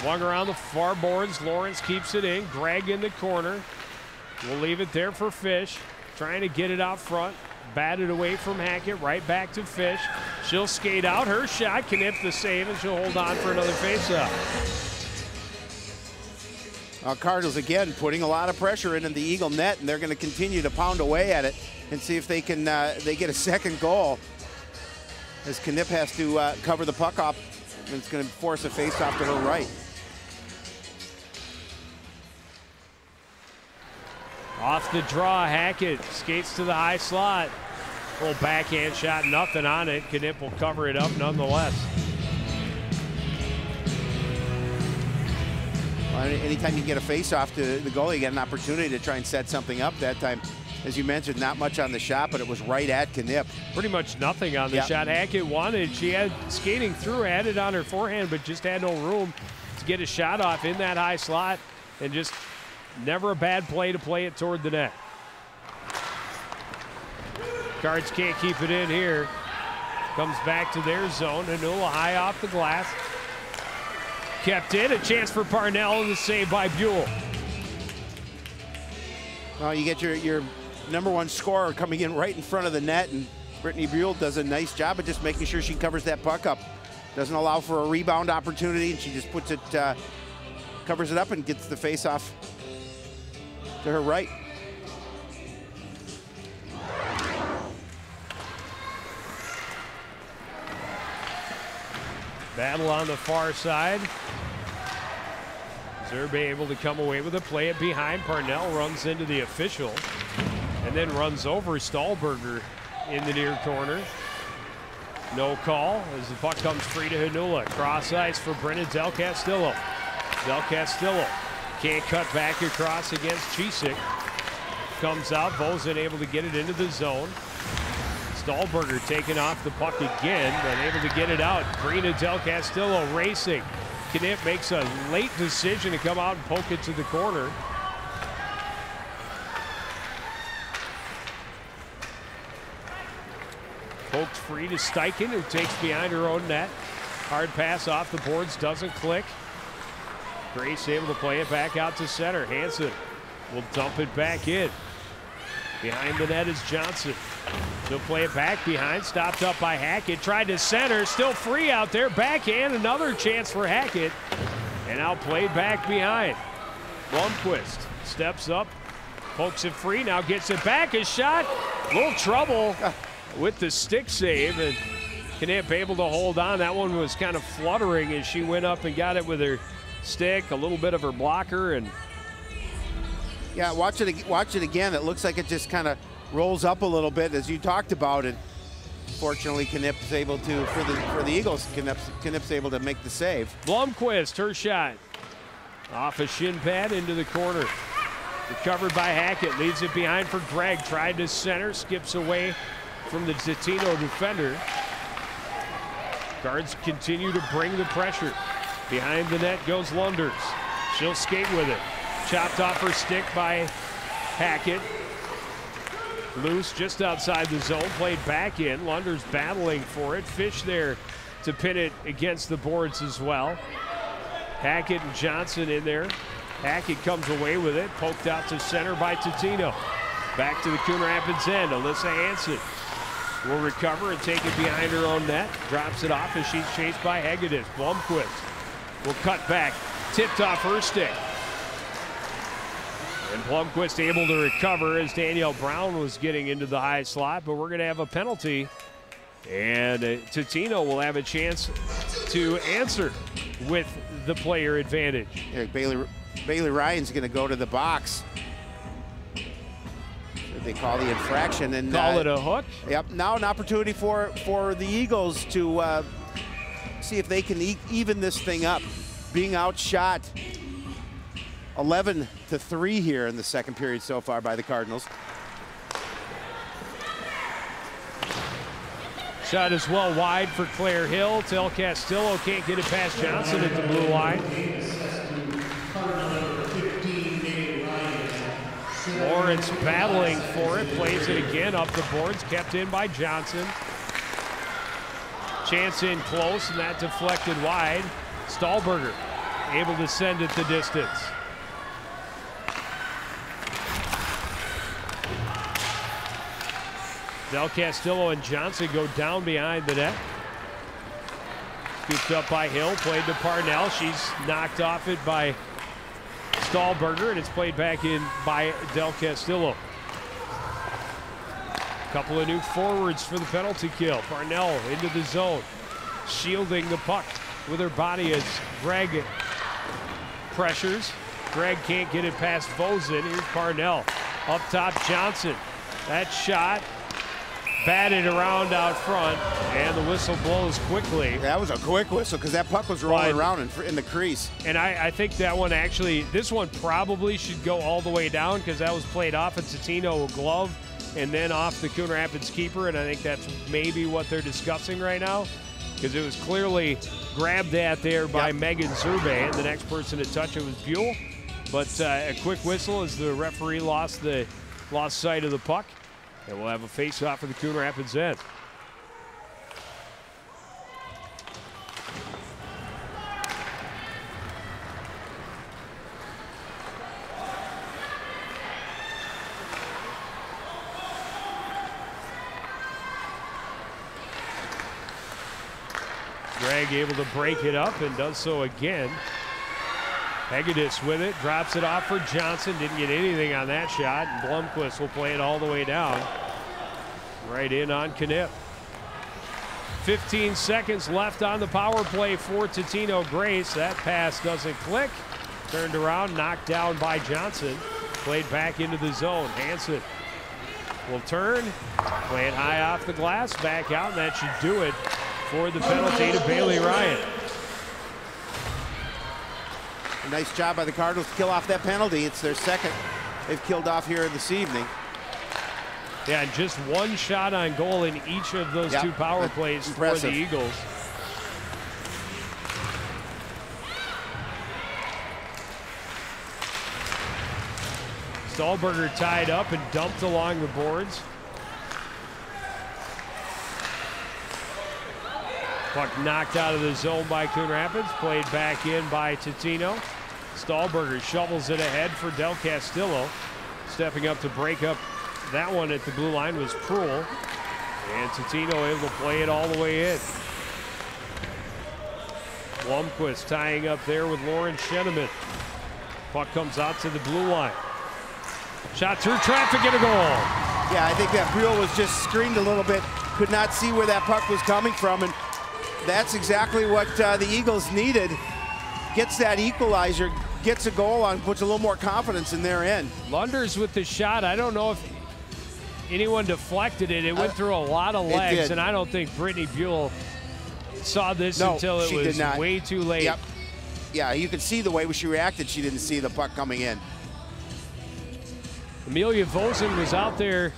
Swung around the far boards. Lawrence keeps it in. Gregg in the corner. We'll leave it there for Fish. Trying to get it out front. Batted away from Hackett. Right back to Fish. She'll skate out. Her shot. Knipp the save, and she'll hold on for another faceoff. Cardinals again putting a lot of pressure into the Eagle net, and they're going to continue to pound away at it and see if they can they get a second goal. As Knipp has to cover the puck up, and it's going to force a faceoff to her right. Off the draw, Hackett skates to the high slot. Little backhand shot, nothing on it. Knipp will cover it up nonetheless. Well, anytime you get a faceoff to the goalie, you get an opportunity to try and set something up. That time, as you mentioned, not much on the shot, but it was right at Knipp. Pretty much nothing on the shot. Hackett wanted. She had skating through, had it on her forehand, but just had no room to get a shot off in that high slot, and just never a bad play to play it toward the net. Cards can't keep it in here. Comes back to their zone. Hanula high off the glass. Kept in. A chance for Parnell, and the save by Buell. Well, you get your number one scorer coming in right in front of the net, and Brittany Buell does a nice job of just making sure she covers that puck up. Doesn't allow for a rebound opportunity, and she just puts it, covers it up and gets the face-off to her right. Battle on the far side. Zerbe able to come away with it, play it behind. Parnell runs into the official and then runs over Stahlberger in the near corner. No call as the puck comes free to Hanula. Cross ice for Brina Del Castillo. Del Castillo can't cut back across against Chisik. Comes out, Vosen able to get it into the zone. Stahlberger taking off the puck again, but able to get it out. Brina Del Castillo racing. Knipp makes a late decision to come out and poke it to the corner. Poked free to Steichen, who takes behind her own net. Hard pass off the boards, doesn't click. Grace able to play it back out to center. Hansen will dump it back in. Behind the net is Johnson. She'll play it back behind, stopped up by Hackett. Tried to center, still free out there. Backhand, another chance for Hackett. And now played back behind. Blomqvist steps up, pokes it free, now gets it back. A shot, a little trouble with the stick save. And Knipp able to hold on. That one was kind of fluttering as she went up and got it with her stick, a little bit of her blocker. And yeah, watch it again. It looks like it just kind of rolls up a little bit as you talked about it. Fortunately, Knipp's able to, for the Eagles, Knipp's able to make the save. Blomqvist, her shot. Off a shin pad into the corner. Recovered by Hackett, leaves it behind for Gregg. Tried to center, skips away from the Totino defender. Guards continue to bring the pressure. Behind the net goes Lunders. She'll skate with it. Chopped off her stick by Hackett. Loose just outside the zone, played back in. Lunders battling for it. Fish there to pin it against the boards as well. Hackett and Johnson in there. Hackett comes away with it, poked out to center by Totino. Back to the Coon Rapids end. Alyssa Hansen will recover and take it behind her own net. Drops it off as she's chased by Hegedus. Blomqvist will cut back, tipped off her stick. And Blomqvist able to recover as Danielle Brown was getting into the high slot, but we're going to have a penalty. And Totino will have a chance to answer with the player advantage. Yeah, Bailey Ryan's going to go to the box. They call the infraction and call it a hook. Yep. Now an opportunity for the Eagles to see if they can even this thing up. Being outshot 11-3 here in the second period so far by the Cardinals. Shot is well wide for Claire Hill. Del Castillo can't get it past Johnson at the blue line. Lawrence battling for it, plays it again up the boards, kept in by Johnson. Chance in close, and that deflected wide. Stahlberger able to send it the distance. Del Castillo and Johnson go down behind the net. Scooped up by Hill, played to Parnell. She's knocked off it by Stahlberger, and it's played back in by Del Castillo. Couple of new forwards for the penalty kill. Parnell into the zone, shielding the puck with her body as Greg pressures. Greg can't get it past Vosen. Here's Parnell. Up top, Johnson. That shot batted around out front, and the whistle blows quickly. That was a quick whistle because that puck was rolling around in the crease. And I think that one actually, this one probably should go all the way down because that was played off a Totino glove and then off the Coon Rapids keeper, and I think that's maybe what they're discussing right now because it was clearly grabbed at there by Megan Zerbe, and the next person to touch it was Buell. But a quick whistle as the referee lost sight of the puck. And we'll have a face-off for the Coon Rapids end. Greg able to break it up and does so again. Hegedus with it, drops it off for Johnson. Didn't get anything on that shot. And Blomqvist will play it all the way down. Right in on Knipp. 15 seconds left on the power play for Totino-Grace. That pass doesn't click. Turned around, knocked down by Johnson. Played back into the zone. Hansen will turn, play it high off the glass, back out, and that should do it for the penalty to Bailey Ryan. A nice job by the Cardinals to kill off that penalty. It's their second they've killed off here this evening. Yeah, and just one shot on goal in each of those two power plays for the Eagles. Stahlberger tied up and dumped along the boards. Puck knocked out of the zone by Coon Rapids, played back in by Totino. Stahlberger shovels it ahead for Del Castillo. Stepping up to break up that one at the blue line was Proul. And Totino able to play it all the way in. Blomqvist tying up there with Lauren Sheneman. Puck comes out to the blue line. Shot through traffic and a goal. Yeah, I think that Proul was just screened a little bit. Could not see where that puck was coming from. And that's exactly what the Eagles needed. Gets that equalizer, gets a goal on, puts a little more confidence in their end. Lunders with the shot. I don't know if anyone deflected it. It went through a lot of legs, and I don't think Brittany Buell saw this until it was way too late. Yep. Yeah, you could see the way she reacted. She didn't see the puck coming in. Amelia Vosen was out there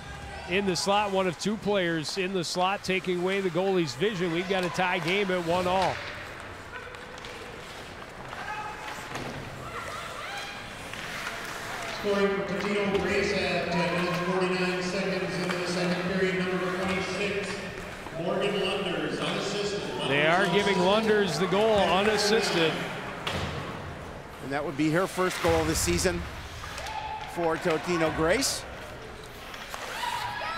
in the slot, one of two players in the slot, taking away the goalie's vision. We've got a tie game at 1-1. Scoring for Totino-Grace at 10 minutes 49 seconds into the second period, number 26, Morgan Lunders, unassisted. They are giving Lunders the goal unassisted. And that would be her first goal of the season for Totino-Grace.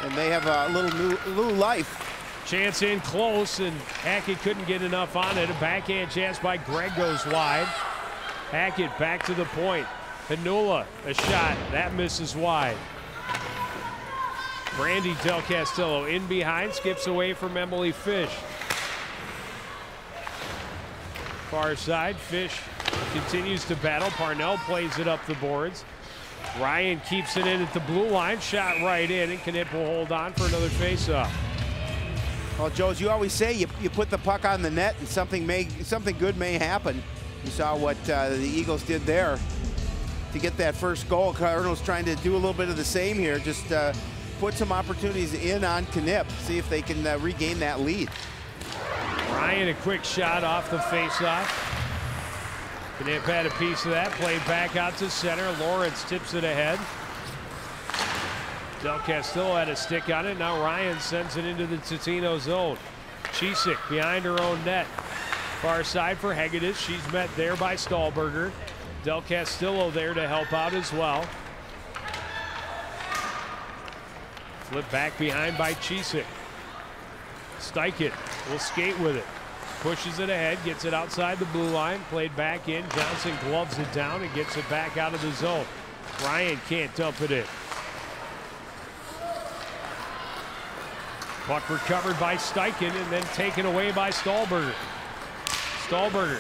And they have a little life. Chance in close, and Hackett couldn't get enough on it. A backhand chance by Gregg goes wide. Hackett back to the point. Hanula, a shot. That misses wide. Brandy Del Castillo in behind, skips away from Emily Fish. Far side, Fish continues to battle. Parnell plays it up the boards. Ryan keeps it in at the blue line, shot right in, and Knipp will hold on for another faceoff. Well, Joe, as you always say, you put the puck on the net and something good may happen. You saw what the Eagles did there to get that first goal. Cardinals trying to do a little bit of the same here, just put some opportunities in on Knipp, see if they can regain that lead. Ryan, a quick shot off the faceoff. Knipp had a piece of that, played back out to center. Lawrence tips it ahead. Del Castillo had a stick on it. Now Ryan sends it into the Totino zone. Chisek behind her own net. Far side for Hegedus. She's met there by Stahlberger. Del Castillo there to help out as well. Flip back behind by Chisek. Steichen will skate with it. Pushes it ahead, gets it outside the blue line, played back in. Johnson gloves it down and gets it back out of the zone. Ryan can't dump it in. Puck recovered by Steichen and then taken away by Stahlberger. Stahlberger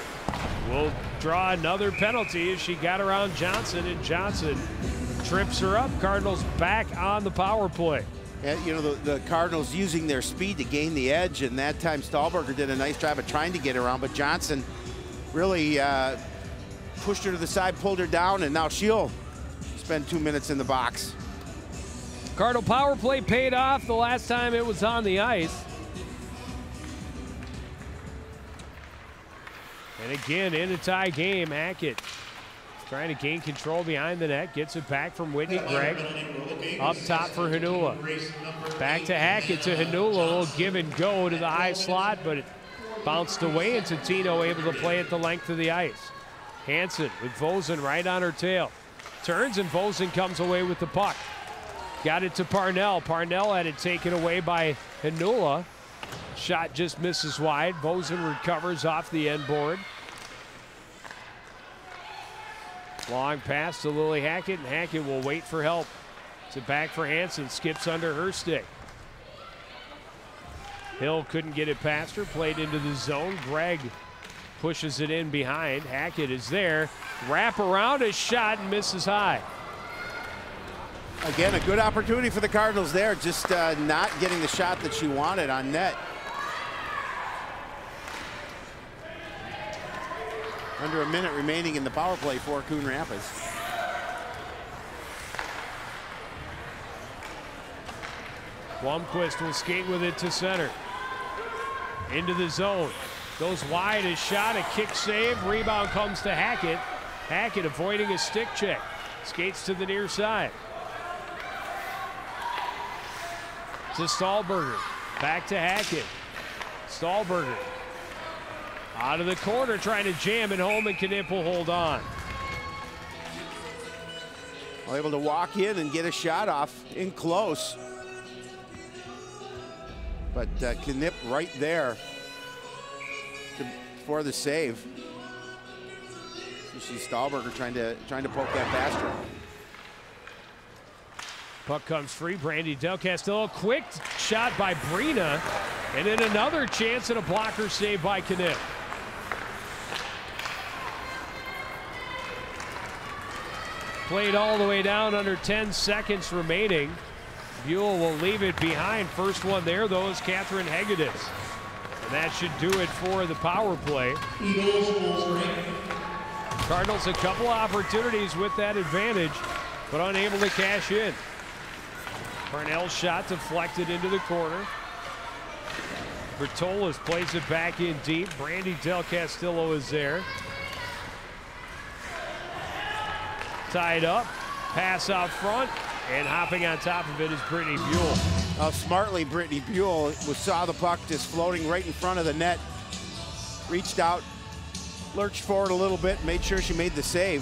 will draw another penalty as she got around Johnson, and Johnson trips her up. Cardinals back on the power play. And, you know, the Cardinals using their speed to gain the edge, and that time Stahlberger did a nice job of trying to get around, but Johnson really pushed her to the side, pulled her down, and now she'll spend 2 minutes in the box. Cardinal power play paid off the last time it was on the ice. And again, in a tie game, Hackett trying to gain control behind the net, gets it back from Whitney Gregg. Up top for Hanula. Back to Hackett to Hanula, a little give and go to the high slot, but it bounced away, and Totino able to play it the length of the ice. Hansen with Vosen right on her tail. Turns, and Vosen comes away with the puck. Got it to Parnell. Parnell had it taken away by Hanula. Shot just misses wide. Vosen recovers off the end board. Long pass to Lily Hackett, and Hackett will wait for help. It's it back for Hansen, skips under her stick. Hill couldn't get it past her, played into the zone. Gregg pushes it in behind. Hackett is there. Wrap around, a shot, and misses high. Again, a good opportunity for the Cardinals there, just not getting the shot that she wanted on net. Under a minute remaining in the power play for Coon Rapids. Blomqvist will skate with it to center. Into the zone. Goes wide, a shot, a kick save. Rebound comes to Hackett. Hackett avoiding a stick check. Skates to the near side. To Stahlberger. Back to Hackett. Stahlberger. Out of the corner, trying to jam it home, and Knipp will hold on. Well, able to walk in and get a shot off in close. But Knipp right there for the save. You see Stahlberger trying to poke that past her. Puck comes free. Brandy Del Castillo, quick shot by Brina, and then another chance and a blocker save by Knipp. Played all the way down, under 10 seconds remaining. Buell will leave it behind. First one there, though, is Catherine Hegedus. And that should do it for the power play. Cardinals a couple opportunities with that advantage, but unable to cash in. Parnell's shot deflected into the corner. Bertolas plays it back in deep. Brandy Del Castillo is there. Tied up. pass out front, and hopping on top of it is Brittany Buell. Smartly, Brittany Buell saw the puck just floating right in front of the net, reached out, lurched forward a little bit, made sure she made the save.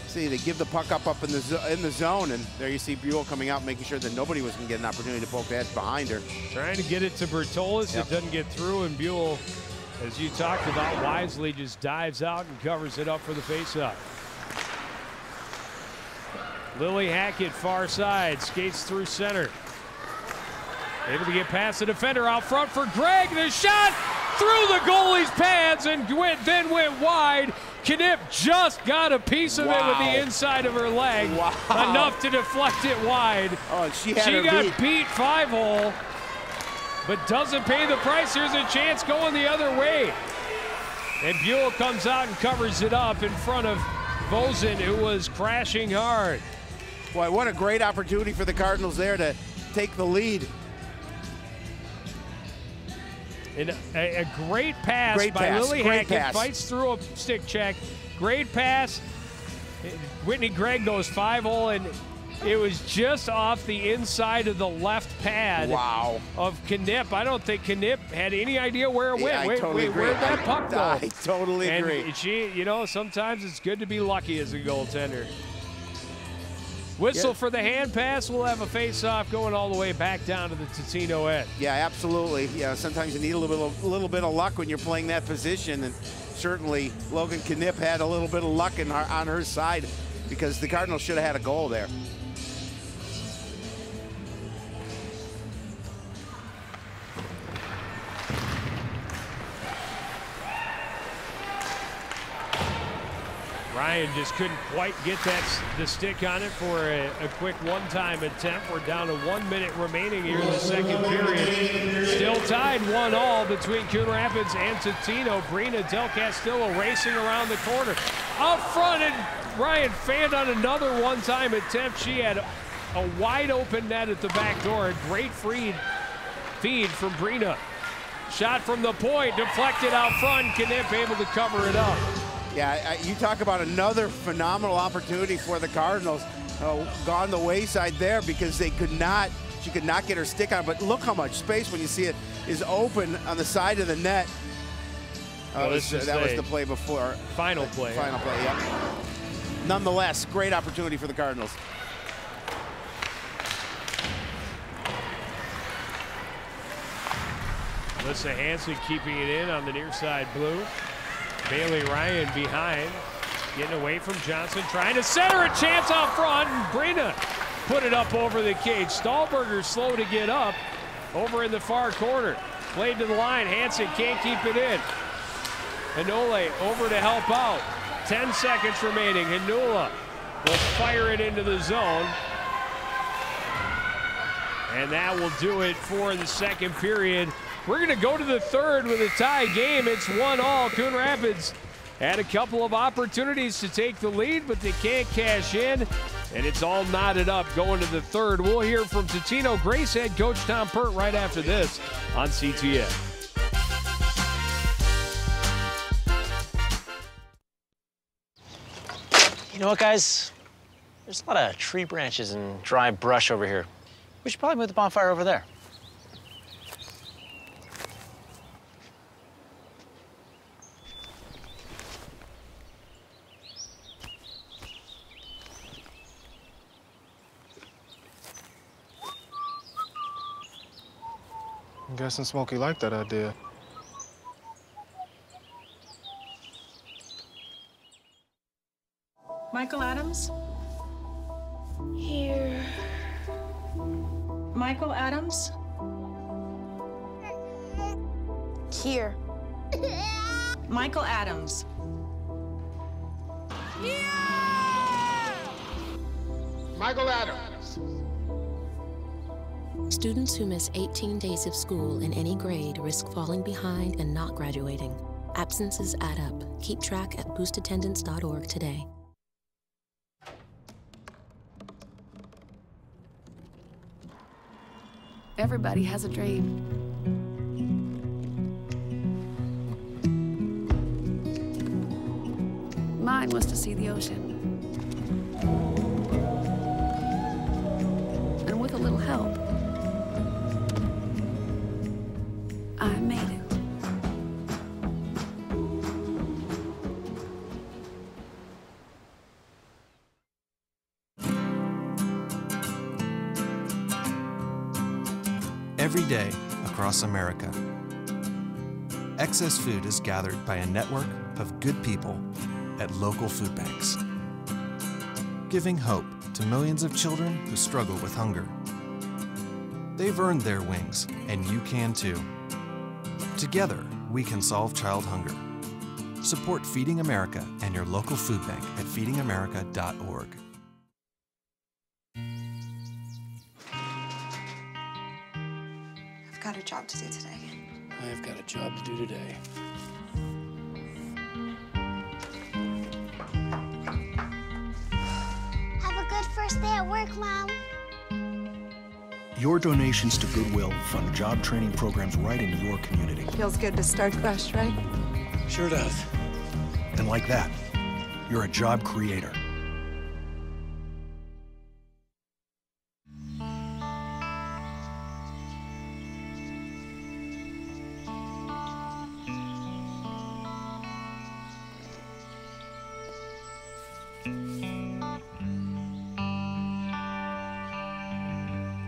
See, they give the puck up in the zone, and there you see Buell coming out, making sure that nobody was going to get an opportunity to poke the edge behind her. Trying to get it to Bertolis. Yep. It doesn't get through, and Buell, as you talked about, wisely just dives out and covers it up for the faceoff. Lily Hackett, far side, skates through center. Able to get past the defender out front for Gregg. The shot through the goalie's pads and then went wide. Knipp just got a piece of it with the inside of her leg. Wow. Enough to deflect it wide. Oh, she got beat 5-hole, but doesn't pay the price. Here's a chance going the other way. And Buell comes out and covers it up in front of Vosen, who was crashing hard. Boy, what a great opportunity for the Cardinals there to take the lead. And a great pass by Lily Hackett. Fights through a stick check. Great pass. Whitney Gregg goes 5-hole, and it was just off the inside of the left pad of Knipp. I don't think Knipp had any idea where it went. I totally agree. Where'd that puck go? I totally agree. And she, you know, sometimes it's good to be lucky as a goaltender. Whistle for the hand pass. We'll have a face-off going all the way back down to the Totino end. Yeah, absolutely. Yeah, sometimes you need a little bit of luck when you're playing that position, and certainly Logan Knipp had a little bit of luck on her side, because the Cardinals should have had a goal there. Ryan just couldn't quite get the stick on it for a quick one-time attempt. We're down to 1 minute remaining here in the second period. Still tied 1-1 between Coon Rapids and Totino. Brina Del Castillo racing around the corner. Out front, and Ryan fanned on another one-time attempt. She had a wide-open net at the back door. A great feed from Brina. Shot from the point, deflected out front. Knipp able to cover it up. Yeah, you talk about another phenomenal opportunity for the Cardinals. Gone the wayside there because she could not get her stick on. But look how much space, when you see it, is open on the side of the net. That was the play before. Final play. Final play, yeah. Nonetheless, great opportunity for the Cardinals. Alyssa Hansen keeping it in on the near side blue. Bailey Ryan behind, getting away from Johnson, trying to center a chance out front, and Brina put it up over the cage. Stahlberger slow to get up over in the far corner. Played to the line, Hansen can't keep it in. Hinole over to help out. 10 seconds remaining. Hinula will fire it into the zone. And that will do it for the second period. We're going to go to the third with a tie game. It's 1-1. Coon Rapids had a couple of opportunities to take the lead, but they can't cash in, and it's all knotted up going to the third. We'll hear from Totino-Grace head coach Tom Pert right after this on CTN. You know what, guys? There's a lot of tree branches and dry brush over here. We should probably move the bonfire over there. I'm guessing Smokey liked that idea. Michael Adams? Here. Michael Adams? Here. Michael Adams. Michael Adams. Students who miss 18 days of school in any grade risk falling behind and not graduating. Absences add up. Keep track at boostattendance.org today. Everybody has a dream. Mine was to see the ocean. every day across America. Excess food is gathered by a network of good people at local food banks, giving hope to millions of children who struggle with hunger. They've earned their wings, and you can too. Together, we can solve child hunger. Support Feeding America and your local food bank at feedingamerica.org. I've got a job to do today. I've got a job to do today. Have a good first day at work, Mom. Your donations to Goodwill fund job training programs right in your community. Feels good to start fresh, right? Sure does. And like that, you're a job creator.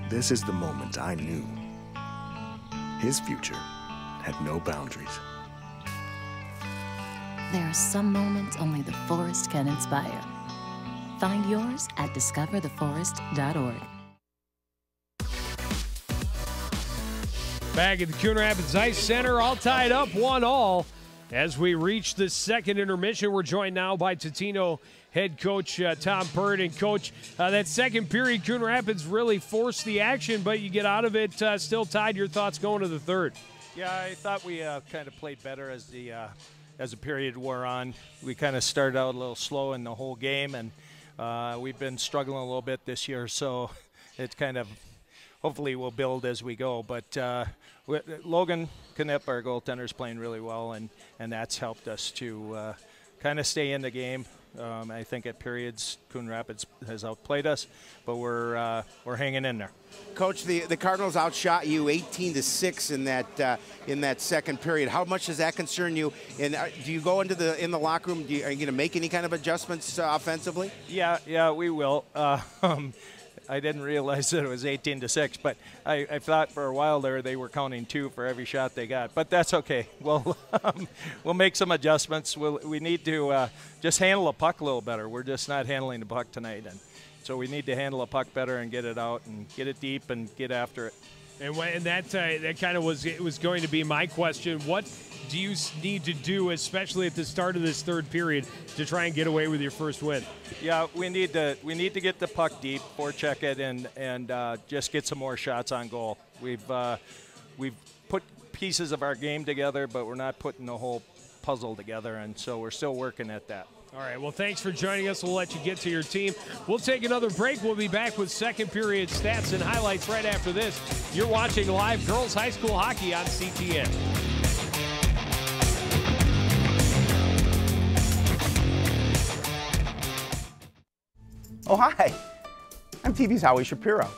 This is the moment I knew. His future had no boundaries. There are some moments only the forest can inspire. Find yours at discovertheforest.org. Back at the Coon Rapids Ice Center, all tied up 1-1. As we reach the second intermission, we're joined now by Totino head coach Tom Pert. And, Coach, that second period, Coon Rapids really forced the action, but you get out of it still tied. Your thoughts going to the third? Yeah, I thought we kind of played better as the period wore on. We kind of started out a little slow in the whole game, and we've been struggling a little bit this year, so it's kind of hopefully we'll build as we go. But Logan Knipp, our goaltender, is playing really well, and that's helped us to kind of stay in the game. I think at periods Coon Rapids has outplayed us, but we're hanging in there. Coach, the Cardinals outshot you 18-6 in that second period. How much does that concern you? And do you go into the locker room? Are you going to make any kind of adjustments offensively? Yeah, we will. I didn't realize that it was 18-6, but I thought for a while there they were counting 2 for every shot they got. But that's okay. We'll make some adjustments. We need to just handle the puck a little better. We're just not handling the puck tonight, and so we need to handle the puck better and get it out and get it deep and get after it. And that kind of was going to be my question. What do you need to do, especially at the start of this third period, to try and get away with your first win? Yeah, we need to get the puck deep, forecheck it, and just get some more shots on goal. We've put pieces of our game together, but we're not putting the whole puzzle together, and so we're still working at that. All right, well, thanks for joining us. We'll let you get to your team. We'll take another break. We'll be back with second period stats and highlights right after this. You're watching live girls high school hockey on CTN. Oh, hi. I'm TV's Howie Shapiro.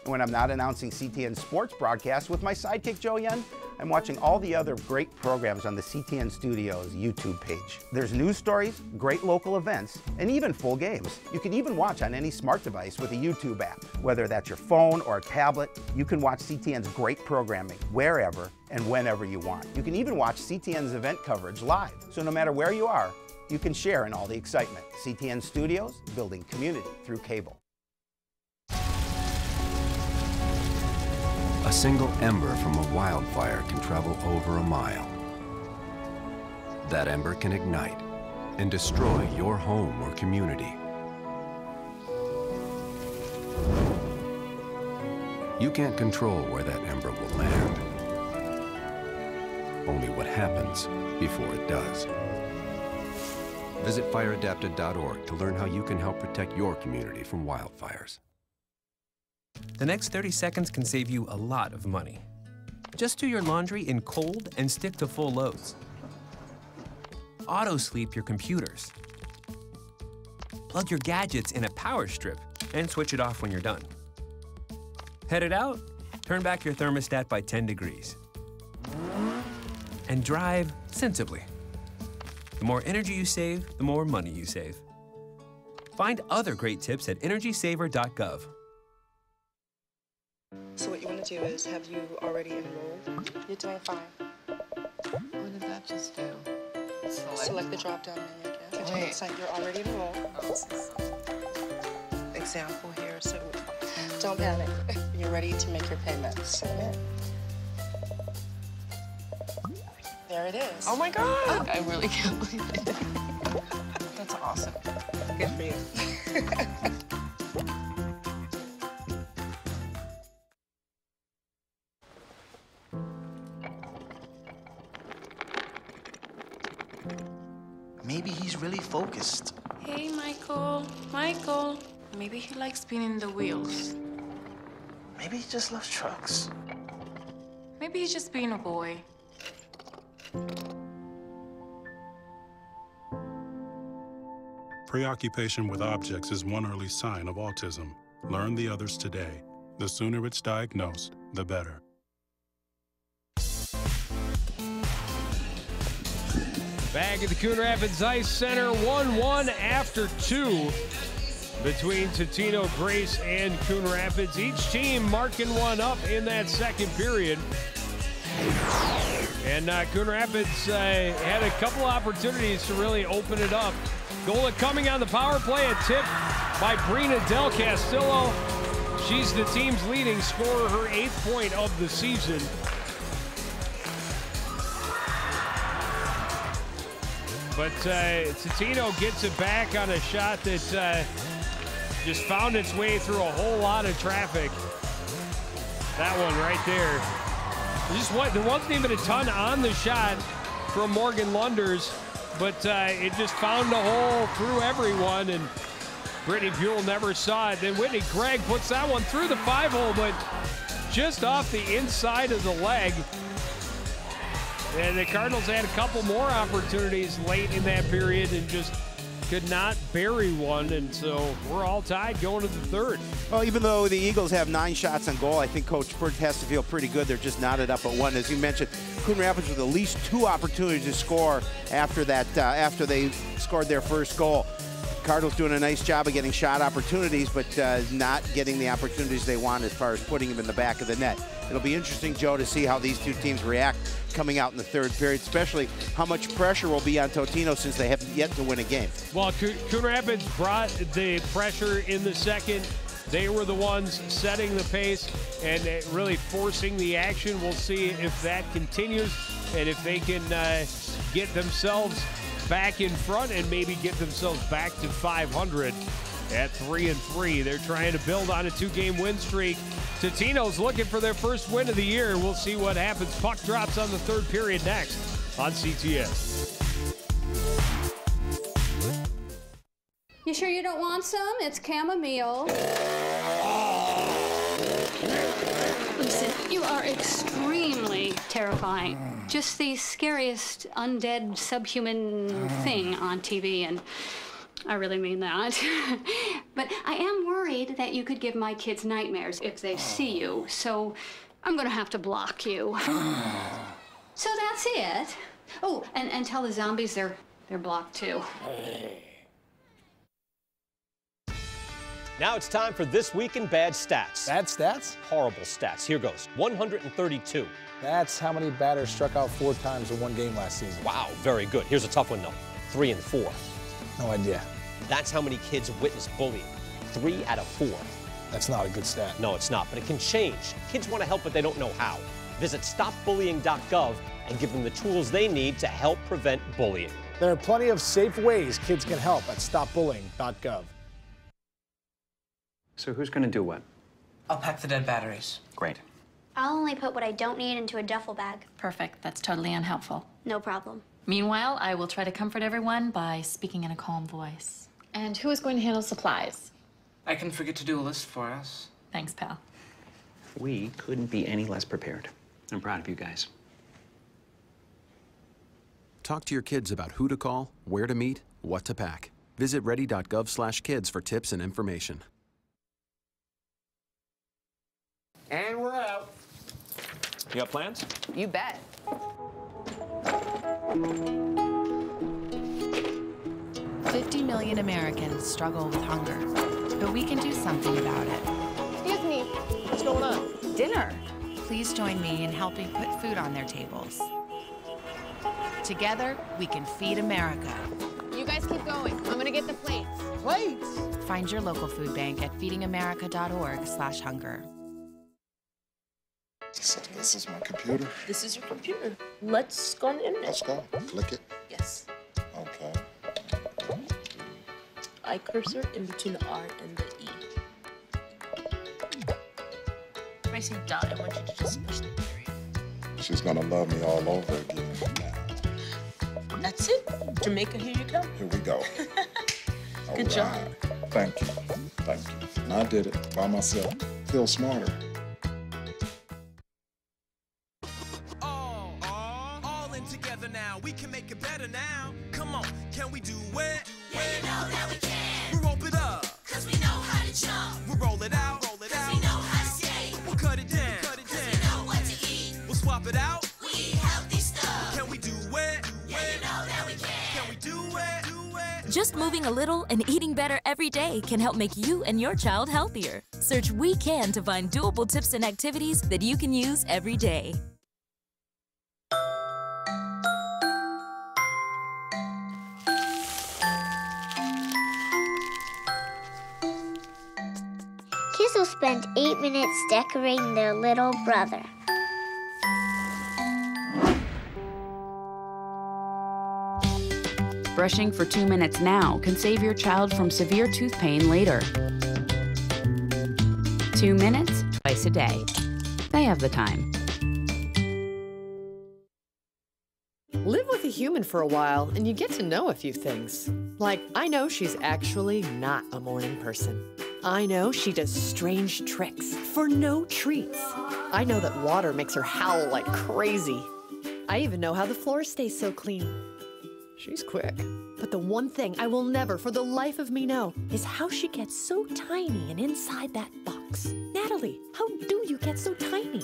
And when I'm not announcing CTN sports broadcasts with my sidekick Joe Yen, I'm watching all the other great programs on the CTN Studios YouTube page. There's news stories, great local events, and even full games. You can even watch on any smart device with a YouTube app. Whether that's your phone or a tablet, you can watch CTN's great programming wherever and whenever you want. You can even watch CTN's event coverage live. So no matter where you are, you can share in all the excitement. CTN Studios, building community through cable. A single ember from a wildfire can travel over a mile. That ember can ignite and destroy your home or community. You can't control where that ember will land. Only what happens before it does. Visit fireadapted.org to learn how you can help protect your community from wildfires. The next 30 seconds can save you a lot of money. Just do your laundry in cold and stick to full loads. Auto-sleep your computers. Plug your gadgets in a power strip and switch it off when you're done. Headed out? Turn back your thermostat by 10 degrees. And drive sensibly. The more energy you save, the more money you save. Find other great tips at energysaver.gov. So what you want to do is, have you already enrolled? You're doing fine. What did that just do? Select the drop-down menu again. Wait. It's like you're already enrolled. Example here, so don't panic. You're ready to make your payments. Submit. There it is. Oh my God! I really can't believe it. That's awesome. Good for you. Maybe he's really focused. Hey, Michael. Michael. Maybe he likes spinning the wheels. Maybe he just loves trucks. Maybe he's just being a boy. Preoccupation with objects is one early sign of autism. Learn the others today. The sooner it's diagnosed, the better. Back at the Coon Rapids Ice Center, 1-1 after 2 between Totino-Grace and Coon Rapids. Each team marking one up in that second period. And Coon Rapids had a couple opportunities to really open it up. Gola coming on the power play, a tip by Brina Del Castillo. She's the team's leading scorer, her 8th point of the season. But Totino gets it back on a shot that just found its way through a whole lot of traffic. That one right there. There wasn't even a ton on the shot from Morgan Lunders, but it just found a hole through everyone, and Brittany Buell never saw it. Then Whitney Gregg puts that one through the 5-hole, but just off the inside of the leg. And the Cardinals had a couple more opportunities late in that period and just could not bury one, and so we're all tied going to the third. Well, even though the Eagles have 9 shots on goal, I think Coach Burt has to feel pretty good. They're just knotted up at 1. As you mentioned, Coon Rapids with at least 2 opportunities to score after that, after they scored their first goal. Cardinals doing a nice job of getting shot opportunities, but not getting the opportunities they want as far as putting them in the back of the net. It'll be interesting, Joe, to see how these two teams react coming out in the third period, especially how much pressure will be on Totino since they have yet to win a game. Well, Coon Rapids brought the pressure in the second. They were the ones setting the pace and really forcing the action. We'll see if that continues and if they can get themselves back in front and maybe get themselves back to 500 at 3-3. They're trying to build on a 2-game win streak. Totino's looking for their first win of the year. We'll see what happens. Puck drops on the third period next on CTS. You sure you don't want some? It's chamomile. Listen, you are extremely terrifying. Just the scariest undead subhuman thing on TV, and I really mean that. But I am worried that you could give my kids nightmares if they see you, so I'm gonna have to block you. So that's it. Oh, and tell the zombies they're blocked too. Now it's time for This Week in Bad Stats. Bad stats? Horrible stats. Here goes. 132. That's how many batters struck out 4 times in one game last season. Wow, very good. Here's a tough one, though. 3 and 4. No idea. That's how many kids witness bullying. 3 out of 4. That's not a good stat. No, it's not, but it can change. Kids want to help, but they don't know how. Visit stopbullying.gov and give them the tools they need to help prevent bullying. There are plenty of safe ways kids can help at stopbullying.gov. So who's going to do what? I'll pack the dead batteries. Great. I'll only put what I don't need into a duffel bag. Perfect. That's totally unhelpful. No problem. Meanwhile, I will try to comfort everyone by speaking in a calm voice. And who is going to handle supplies? I can forget to do a list for us. Thanks, pal. We couldn't be any less prepared. I'm proud of you guys. Talk to your kids about who to call, where to meet, what to pack. Visit ready.gov/kids for tips and information. And we're out. You got plans? You bet. 50 million Americans struggle with hunger, but we can do something about it. Excuse me. What's going on? dinner. Please join me in helping put food on their tables. Together, we can feed America. You guys keep going. I'm gonna get the plates. Plates? Find your local food bank at feedingamerica.org/hunger. So this is my computer? This is your computer. Let's go on the internet. Let's go. Click it. Yes. Okay. I cursor in between the R and the E. If I say dot, I want you to just push the period. She's gonna love me all over again now. That's it. Jamaica, here you go. Here we go. Good job. Thank you. Thank you. And I did it by myself. Feel smarter. All in together now. We can make it better now. Come on, can we do it? Yeah, you know that we can. We'll rope it up, cause we know how to jump. We'll roll it out, cause we know how to skate. We'll cut it down, cause we know what to eat. We'll swap it out, we eat healthy stuff. Can we do it? Yeah, you know that we can. Can we do it? Just moving a little and eating better every day can help make you and your child healthier. Search We Can to find doable tips and activities that you can use every day. Kids will spend 8 minutes decorating their little brother. Brushing for 2 minutes now can save your child from severe tooth pain later. 2 minutes, twice a day. They have the time. Live with a human for a while, and you get to know a few things. Like, I know she's actually not a morning person. I know she does strange tricks for no treats. I know that water makes her howl like crazy. I even know how the floor stays so clean. She's quick. But the one thing I will never for the life of me know is how she gets so tiny and inside that box. Natalie, how do you get so tiny?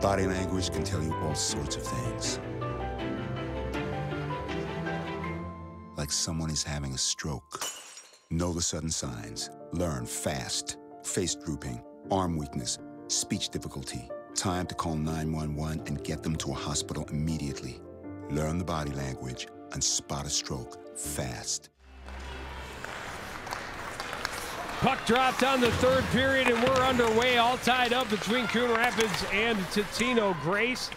Body language can tell you all sorts of things. Like someone is having a stroke. Know the sudden signs. Learn fast. Face drooping, arm weakness, speech difficulty. Time to call 911 and get them to a hospital immediately. Learn the body language and spot a stroke fast. Puck dropped on the third period, and we're underway, all tied up between Coon Rapids and Totino-Grace.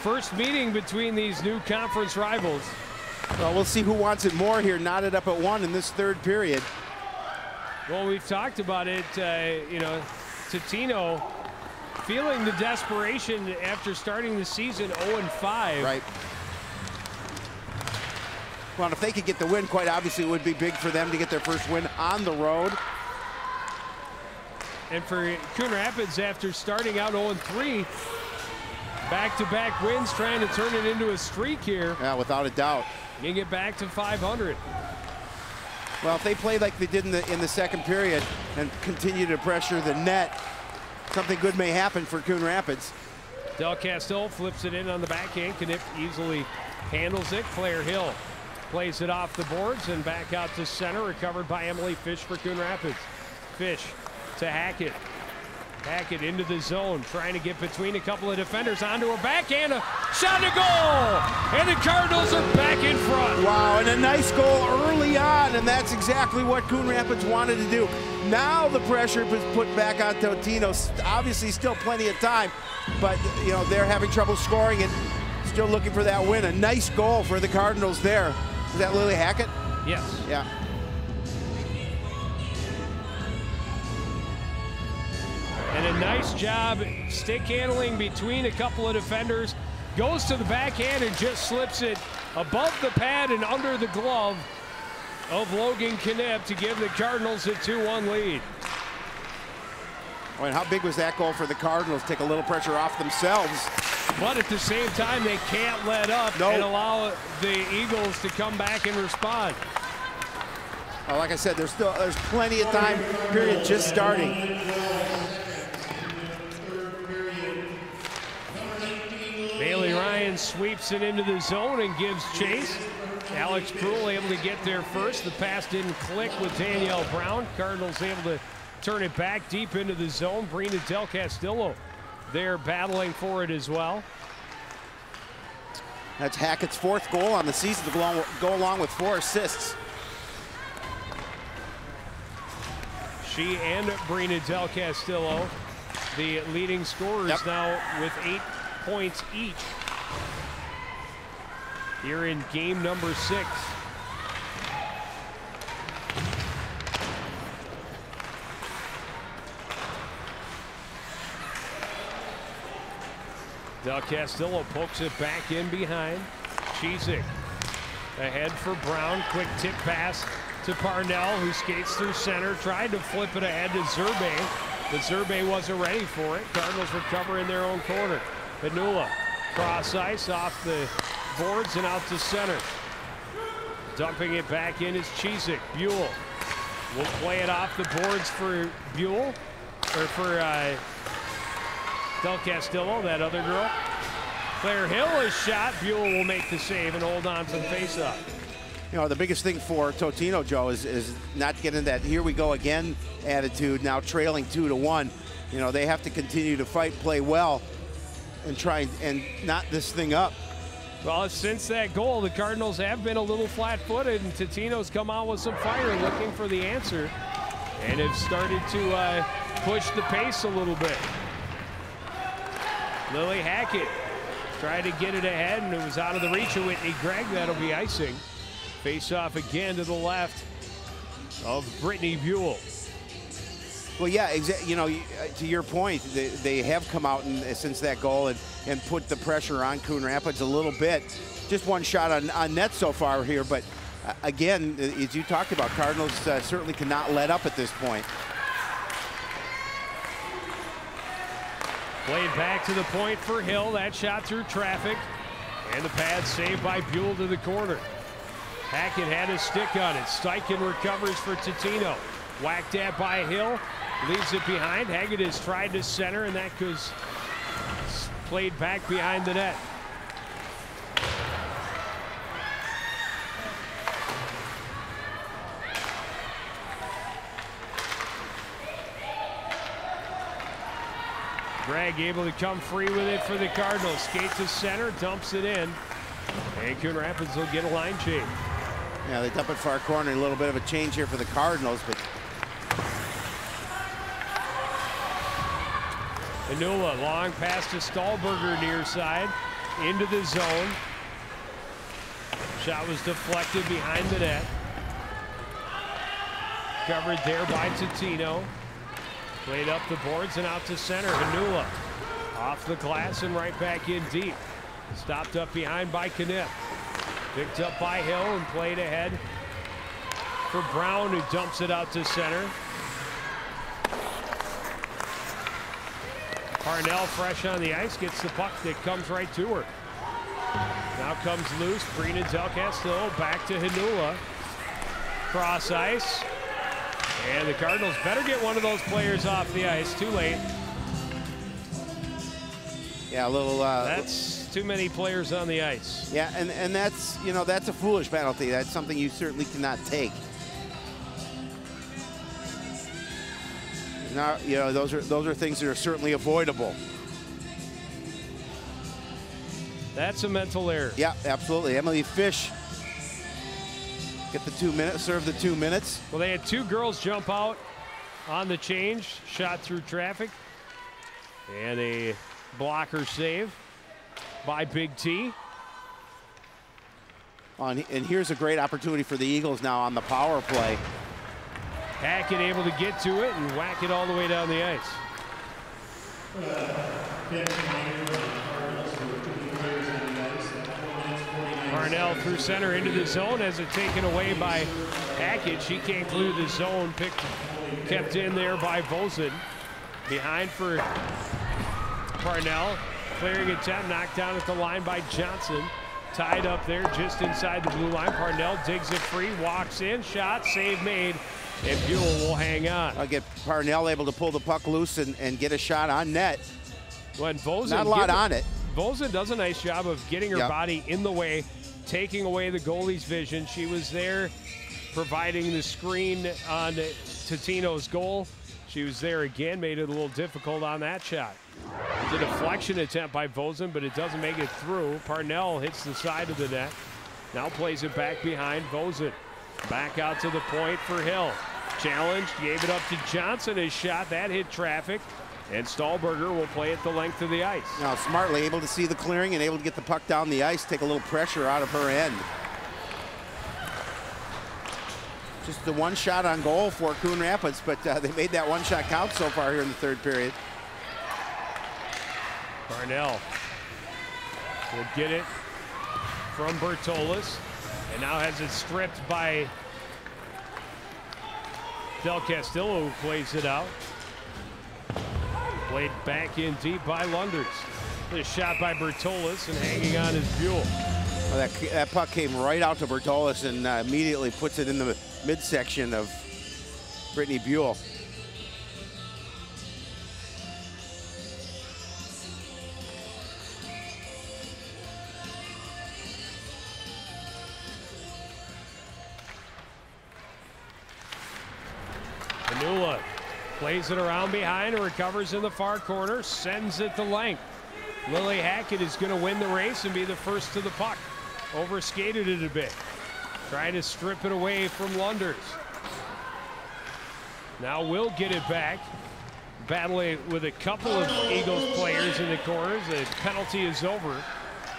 First meeting between these new conference rivals. Well, we'll see who wants it more here. Knotted up at 1 in this third period. Well, we've talked about it, you know, Totino feeling the desperation after starting the season 0-5. Right. Well, if they could get the win, quite obviously it would be big for them to get their first win on the road. And for Coon Rapids, after starting out 0-3, back-to-back wins, trying to turn it into a streak here. Yeah, without a doubt. And get back to 500. Well, if they play like they did in the second period and continue to pressure the net, something good may happen for Coon Rapids. Del Castillo flips it in on the backhand. Knipp easily handles it. Claire Hill plays it off the boards and back out to center. Recovered by Emily Fish for Coon Rapids. Fish to Hackett. Hackett into the zone, trying to get between a couple of defenders, onto her backhand, a shot to goal! And the Cardinals are back in front. Wow, and a nice goal early on, and that's exactly what Coon Rapids wanted to do. Now the pressure is put back on Totino. Obviously still plenty of time, but you know, they're having trouble scoring and still looking for that win. A nice goal for the Cardinals there. Is that Lily Hackett? Yes. Yeah. And a nice job stick handling between a couple of defenders. Goes to the backhand and just slips it above the pad and under the glove of Logan Knipp to give the Cardinals a 2-1 lead. Oh, and how big was that goal for the Cardinals? Take a little pressure off themselves. But at the same time, they can't let up and allow the Eagles to come back and respond. Well, like I said, there's plenty of time, period just starting. Coon sweeps it into the zone and gives chase. Alex Pruill able to get there first. The pass didn't click with Danielle Brown. Cardinals able to turn it back deep into the zone. Brina Del Castillo there battling for it as well. That's Hackett's 4th goal on the season to go along with 4 assists. She and Brina Del Castillo, the leading scorers now with 8 points each. Here in game number 6. Del Castillo pokes it back in behind. Chizik ahead for Brown. Quick tip pass to Parnell, who skates through center. Tried to flip it ahead to Zerbe, but Zerbe wasn't ready for it. Cardinals recover in their own corner. Hanula cross ice off the boards and out to center. Dumping it back in is Chizik. Buell will play it off the boards for Buell, or for Del Castillo, that other girl. Claire Hill is shot. Buell will make the save and hold on to the faceoff. You know, the biggest thing for Totino, Joe, is not getting that here we go again attitude, now trailing 2-1. You know, they have to continue to fight, play well, and try and knot this thing up. Well, since that goal, the Cardinals have been a little flat-footed, and Totino's come out with some fire looking for the answer and have started to push the pace a little bit. Lily Hackett tried to get it ahead, and it was out of the reach of Whitney Gregg. That'll be icing. Face off again to the left of Brittany Buell. Well, yeah, you know, to your point, they have come out since that goal and put the pressure on Coon Rapids a little bit. Just one shot on net so far here, but again, as you talked about, Cardinals certainly cannot let up at this point. Played back to the point for Hill. That shot through traffic. And the pad saved by Buell to the corner. Hackett had a stick on it. Steichen recovers for Totino. Whacked at by Hill. Leaves it behind. Hackett has tried to center, and that goes played back behind the net. Gregg able to come free with it for the Cardinals. Skate to center, dumps it in. And Coon Rapids will get a line change. Yeah, they dump it far corner. A little bit of a change here for the Cardinals, but Anula, long pass to Stahlberger near side, into the zone. Shot was deflected behind the net. Covered there by Totino. Played up the boards and out to center. Hanula off the glass and right back in deep. Stopped up behind by Knipp. Picked up by Hill and played ahead for Brown, who dumps it out to center. Parnell fresh on the ice, gets the puck that comes right to her. Now comes loose. Brina Del Castillo back to Hanula. Cross ice. And the Cardinals better get one of those players off the ice. Too late. Yeah, a little. That's too many players on the ice. Yeah, and that's, you know, that's a foolish penalty. That's something you certainly cannot take. Now, you know, those are things that are certainly avoidable. That's a mental error. Yeah, absolutely. Emily Fish. Get the 2 minutes, serve the 2 minutes. Well, they had two girls jump out on the change, shot through traffic, and a blocker save by Big T. And here's a great opportunity for the Eagles now on the power play. Hackett able to get to it and whack it all the way down the ice. Parnell through center into the zone, as it taken away by Hackett. She came through the zone, kept in there by Vosen. Behind for Parnell. Clearing attempt, knocked down at the line by Johnson. Tied up there just inside the blue line. Parnell digs it free, walks in, shot, save made, and Buell will hang on. I'll get Parnell able to pull the puck loose and get a shot on net. When Vosen, not a lot on it. Vosen does a nice job of getting her body in the way, taking away the goalie's vision. She was there providing the screen on Totino's goal. She was there again, made it a little difficult on that shot. It's a deflection attempt by Vosen, but it doesn't make it through. Parnell hits the side of the net. Now plays it back behind Vosen. Back out to the point for Hill. Challenged, gave it up to Johnson. His shot, that hit traffic. And Stahlberger will play it the length of the ice. Now smartly able to see the clearing and able to get the puck down the ice, take a little pressure out of her end. Just the one shot on goal for Coon Rapids, but they made that one shot count so far here in the third period. Parnell will get it from Bertolis, and now has it stripped by Del Castillo, who plays it out. Played back in deep by Lunders. The shot by Bertolis and hanging on is Buell. Well, that puck came right out to Bertolis and immediately puts it in the midsection of Brittany Buell. Manula plays it around behind and recovers in the far corner, sends it the length. Lily Hackett is going to win the race and be the first to the puck. Overskated it a bit. Trying to strip it away from Lunders. Now will get it back. Battling with a couple of Eagles players in the corners. The penalty is over.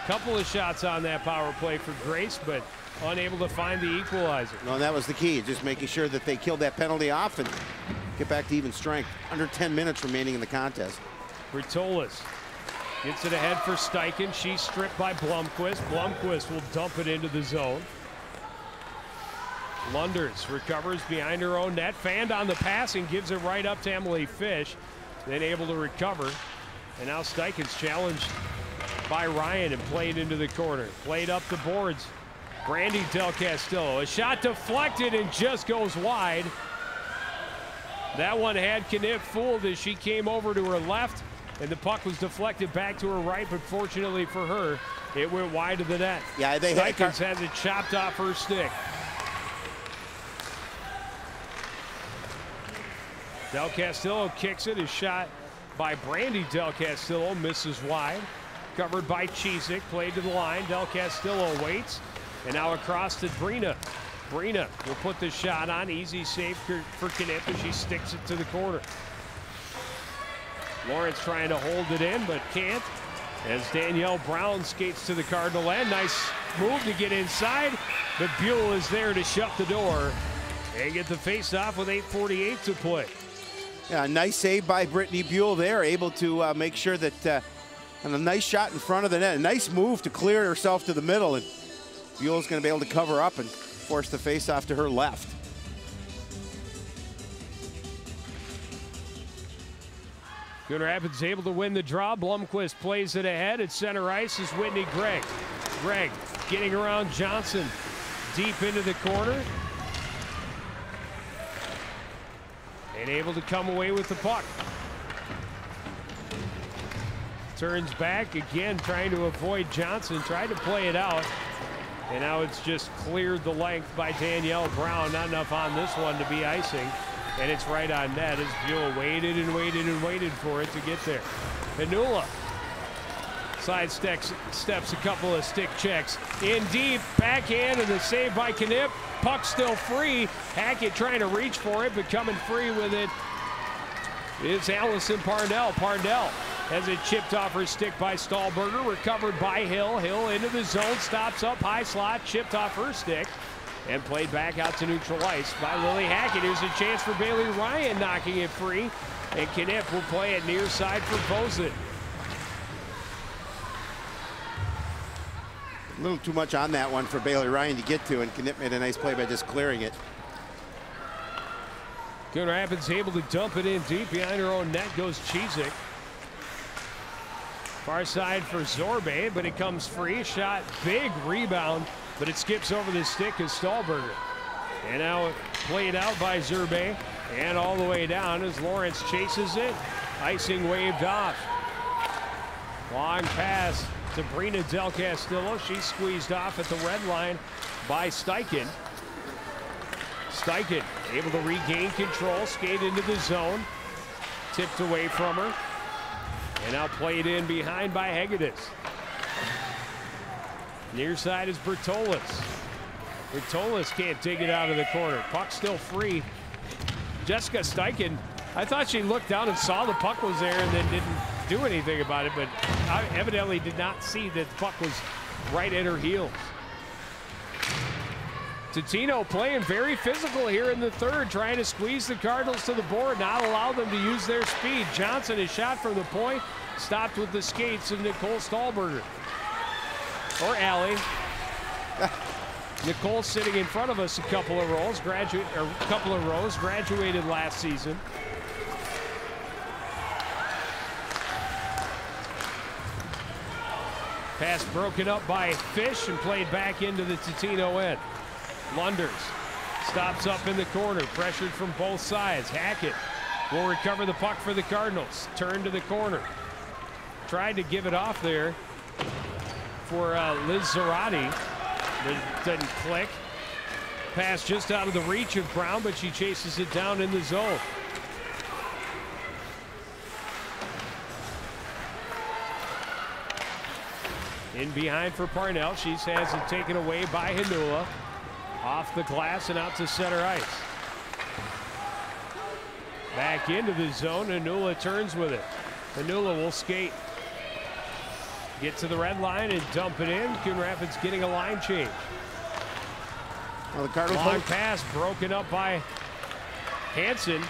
Couple of shots on that power play for Grace, but unable to find the equalizer. No, that was the key, just making sure that they killed that penalty off and get back to even strength. Under 10 minutes remaining in the contest. Bertolis gets it ahead for Steichen. She's stripped by Blomqvist. Blomqvist will dump it into the zone. Lunders recovers behind her own net. Fanned on the pass and gives it right up to Emily Fish. Then able to recover. And now Steichen's challenged by Ryan and played into the corner. Played up the boards. Brandy Del Castillo. A shot deflected and just goes wide. That one had Knipp fooled as she came over to her left, and the puck was deflected back to her right, but fortunately for her, it went wide of the net. Yeah, Steichens has it chopped off her stick. Del Castillo kicks it. A shot by Brandy Del Castillo misses wide. Covered by Chizek, played to the line. Del Castillo waits, and now across to Brina. Brina will put the shot on. Easy save for Knipp as she sticks it to the corner. Lawrence trying to hold it in, but can't. As Danielle Brown skates to the Cardinal end. Nice move to get inside, but Buell is there to shut the door and get the face-off with 8:48 to play. Yeah, nice save by Brittany Buell there, able to make sure that, and a nice shot in front of the net. A nice move to clear herself to the middle, and Buell's going to be able to cover up and force the face-off to her left. Coon Rapids able to win the draw. Blomqvist plays it ahead. At center ice is Whitney Gregg. Gregg getting around Johnson deep into the corner. And able to come away with the puck. Turns back again, trying to avoid Johnson. Tried to play it out. And now it's just cleared the length by Danielle Brown. Not enough on this one to be icing. And it's right on net as Buell waited and waited and waited for it to get there. Manula side steps a couple of stick checks. In deep, backhand, and the save by Knipp. Puck still free. Hackett trying to reach for it, but coming free with it is Allison Parnell. Parnell has it chipped off her stick by Stahlberger, recovered by Hill. Hill into the zone, stops up high slot, chipped off her stick, and played back out to neutral ice by Lily Hackett. Here's a chance for Bailey Ryan knocking it free, and Knipp will play it near side for Vosen. A little too much on that one for Bailey Ryan to get to, and Knipp made a nice play by just clearing it. Coon Rapids able to dump it in deep behind her own net goes Chizek. Far side for Zorbe, but it comes free. Shot, big rebound, but it skips over the stick of Stahlberger. And now played out by Zorbe, and all the way down as Lawrence chases it. Icing waved off. Long pass to Brina Del Castillo. She's squeezed off at the red line by Steichen. Steichen able to regain control, skate into the zone. Tipped away from her. And now played in behind by Hegedus. Near side is Bertolas. Bertolas can't dig it out of the corner. Puck still free. Jessica Steichen, I thought she looked down and saw the puck was there and then didn't do anything about it, but I evidently did not see that the puck was right at her heels. Totino playing very physical here in the third, trying to squeeze the Cardinals to the board, not allow them to use their speed. Johnson is shot from the point, stopped with the skates of Nicole Stahlberger. Or Allie. Nicole sitting in front of us a couple of rows, graduated last season. Pass broken up by Fish and played back into the Totino end. Lunders stops up in the corner, pressured from both sides. Hackett will recover the puck for the Cardinals. Turn to the corner. Tried to give it off there for Liz Zarate. It doesn't click. Pass just out of the reach of Brown, but she chases it down in the zone. In behind for Parnell. She has it taken away by Hanula. Off the glass and out to center ice. Back into the zone. Hanula turns with it. Hanula will skate. Get to the red line and dump it in. Coon Rapids getting a line change. Well, the Cardinals long pass broken up by Hansen,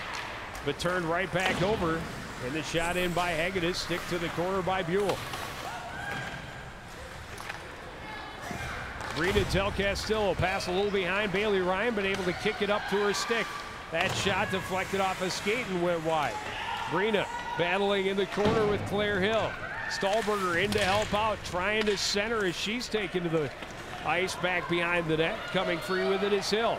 but turned right back over. And the shot in by Hegedus. Stick to the corner by Buell. Brina Del Castillo pass a little behind Bailey Ryan, but able to kick it up to her stick. That shot deflected off a skate and went wide. Brina battling in the corner with Claire Hill. Stahlberger in to help out, trying to center as she's taken to the ice back behind the net. Coming free with it is Hill.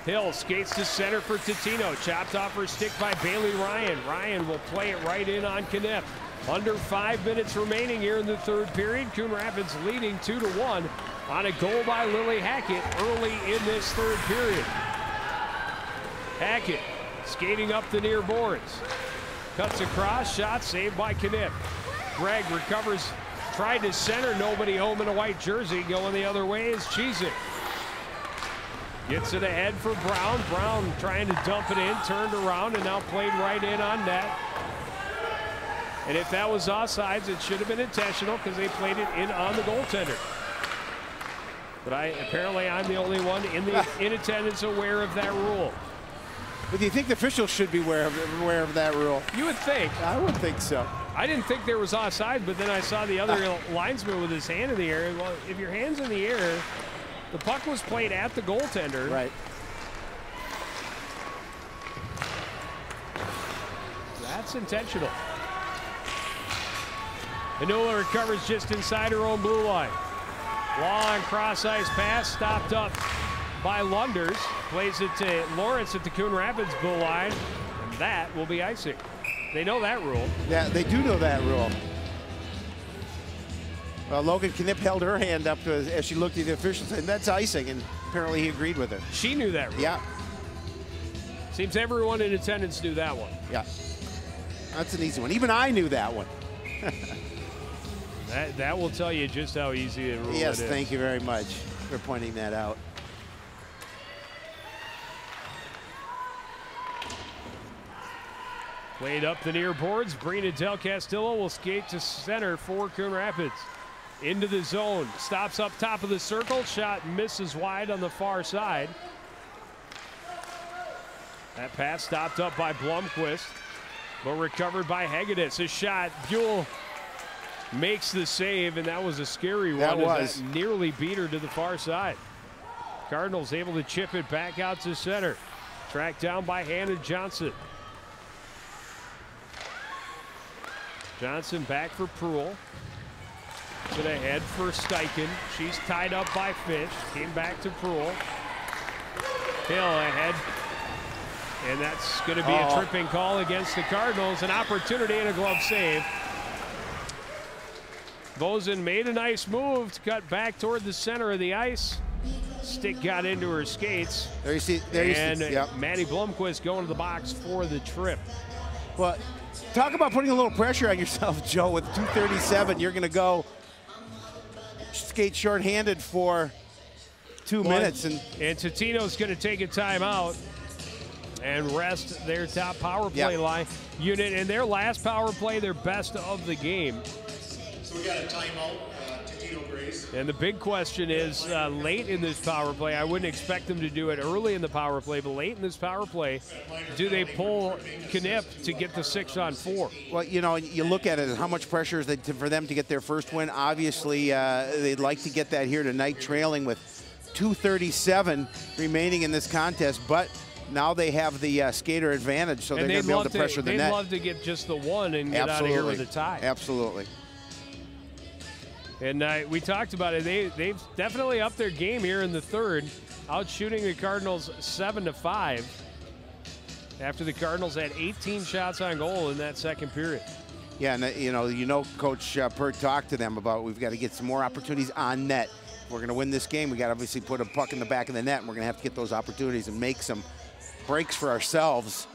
Hill skates to center for Totino. Chopped off her stick by Bailey Ryan. Ryan will play it right in on Knipp. Under 5 minutes remaining here in the third period. Coon Rapids leading 2-1 on a goal by Lily Hackett early in this third period. Hackett skating up the near boards. Cuts across, shot saved by Knipp. Gregg recovers, tried to center, nobody home in a white jersey. Going the other way is Cheezick. Gets it ahead for Brown. Brown trying to dump it in, turned around and now played right in on net. And if that was offsides, it should have been intentional because they played it in on the goaltender. But apparently I'm the only one in attendance aware of that rule. But do you think the officials should be aware of that rule? You would think. I would think so. I didn't think there was offside, but then I saw the other linesman with his hand in the air. Well, if your hand's in the air, the puck was played at the goaltender. Right. That's intentional. Hanula recovers just inside her own blue line. Long cross-ice pass, stopped up by Lunders. Plays it to Lawrence at the Coon Rapids blue line, and that will be icing. They know that rule. Yeah, they do know that rule. Well, Logan Knipp held her hand up as she looked at the officials, and that's icing, and apparently he agreed with her. She knew that rule. Yeah. Seems everyone in attendance knew that one. Yeah. That's an easy one. Even I knew that one. That will tell you just how easy the rule is. Yes, thank you very much for pointing that out. Played up the near boards. Brina Del Castillo will skate to center for Coon Rapids. Into the zone. Stops up top of the circle. Shot misses wide on the far side. That pass stopped up by Blomqvist, but recovered by Hegedus. A shot. Buell makes the save, and that was a scary one. That nearly beat her to the far side. Cardinals able to chip it back out to center. Tracked down by Hannah Johnson. Johnson back for Pruill. To the head for Steichen. She's tied up by Fish. Came back to Pruill. Hill ahead. And that's going to be a tripping call against the Cardinals. An opportunity and a glove save. Vosen made a nice move to cut back toward the center of the ice. Stick got into her skates. There you see. Yep. Maddie Blomqvist going to the box for the trip. Well, talk about putting a little pressure on yourself, Joe. With 2:37, you're going to go skate shorthanded for 2 minutes. And Totino's going to take a timeout and rest their top power play line unit. In their last power play, their best of the game. So we got a timeout, Totino-Grace. And the big question is late in this power play. I wouldn't expect them to do it early in the power play, but late in this power play, do they pull Knipp to get the 6-on-4? Well, you know, you look at it, how much pressure is it for them to get their first win? Obviously, they'd like to get that here tonight, trailing with 2:37 remaining in this contest, but now they have the skater advantage, so they're going to be able to pressure the net. They'd love to get just the one and get out of here with a tie. Absolutely. And we talked about it. They've definitely upped their game here in the third, out shooting the Cardinals 7-5 after the Cardinals had 18 shots on goal in that second period. Yeah, and you know, Coach Pert talked to them about we've got to get some more opportunities on net. If we're going to win this game, we got to obviously put a puck in the back of the net, and we're going to have to get those opportunities and make some breaks for ourselves.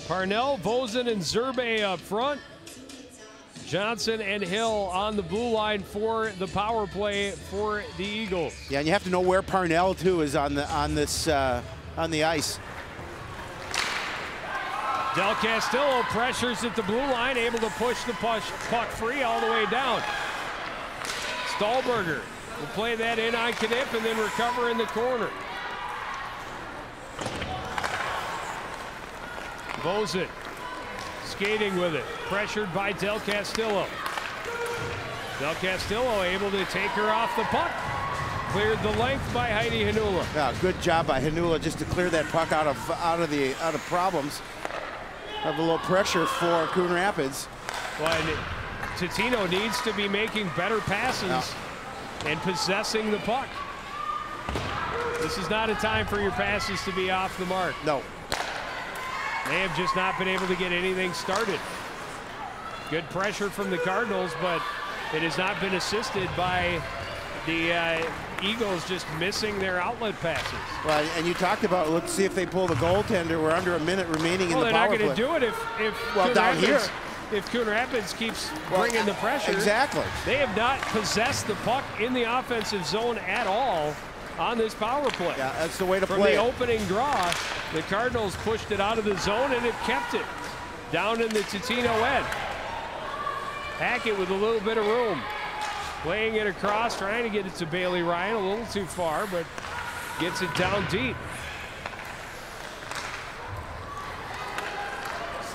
Parnell, Vosen, and Zerbe up front. Johnson and Hill on the blue line for the power play for the Eagles. Yeah, and you have to know where Parnell too is on the ice. Del Castillo pressures at the blue line, able to push the puck free all the way down. Stahlberger will play that in on Knipp and then recover in the corner. Vosen skating with it, pressured by Del Castillo. Del Castillo able to take her off the puck. Cleared the length by Heidi Hanula. Yeah, good job by Hanula just to clear that puck out of problems. Have a little pressure for Coon Rapids. Well, and Totino needs to be making better passes and possessing the puck. This is not a time for your passes to be off the mark. No. They have just not been able to get anything started. Good pressure from the Cardinals, but it has not been assisted by the Eagles just missing their outlet passes. Well, and you talked about, let's see if they pull the goaltender. We're under a minute remaining in the power play. Well, they're not going to do it if Coon Rapids keeps bringing the pressure. Exactly. They have not possessed the puck in the offensive zone at all on this power play. Yeah, that's the way to From play the it. opening draw, the Cardinals pushed it out of the zone and it kept it down in the Totino end. Hackett with a little bit of room. Playing it across, trying to get it to Bailey Ryan, a little too far, but gets it down deep.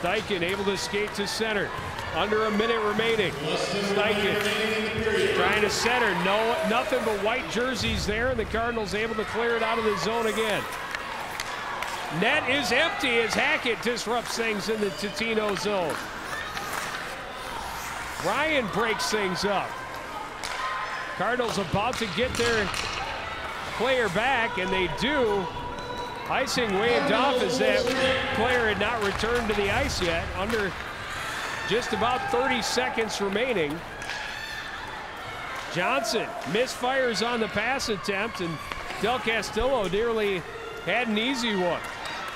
Steichen able to skate to center. Under a minute remaining. Steichen trying to center. No, nothing but white jerseys there, and the Cardinals able to clear it out of the zone again. Net is empty as Hackett disrupts things in the Totino zone. Ryan breaks things up. Cardinals about to get their player back, and they do. Icing waved off as that player had not returned to the ice yet. Under just about 30 seconds remaining. Johnson misfires on the pass attempt, and Del Castillo nearly had an easy one,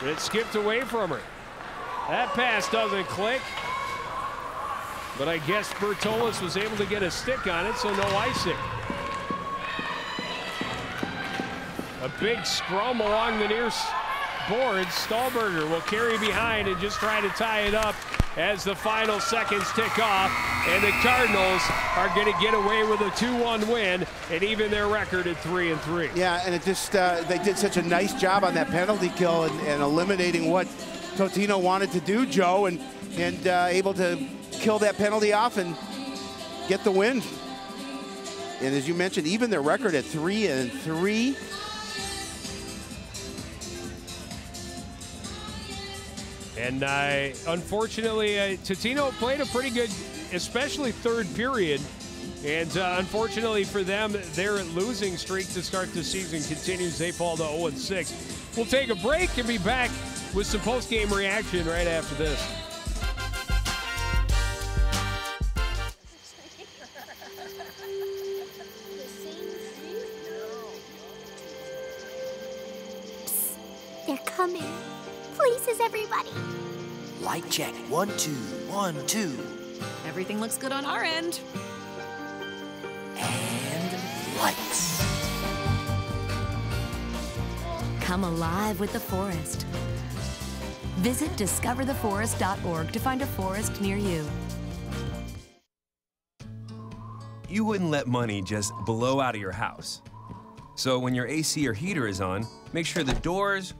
but it skipped away from her. That pass doesn't click, but I guess Bertolis was able to get a stick on it, so no icing. A big scrum along the near boards. Stahlberger will carry behind and just try to tie it up as the final seconds tick off, and the Cardinals are going to get away with a 2-1 win and even their record at 3-3. Yeah, and it just they did such a nice job on that penalty kill and eliminating what Totino wanted to do, Joe, and able to kill that penalty off and get the win. And as you mentioned, even their record at 3-3. And unfortunately, Totino played a pretty good especially third period. And unfortunately for them, their losing streak to start the season continues. They fall to 0-6. We'll take a break and be back with some post-game reaction right after this. They're coming. Places, everybody. Light check. 1, 2, 1, 2. Everything looks good on our end. And lights. Come alive with the forest. Visit discovertheforest.org to find a forest near you. You wouldn't let money just blow out of your house. So when your AC or heater is on, make sure the doors,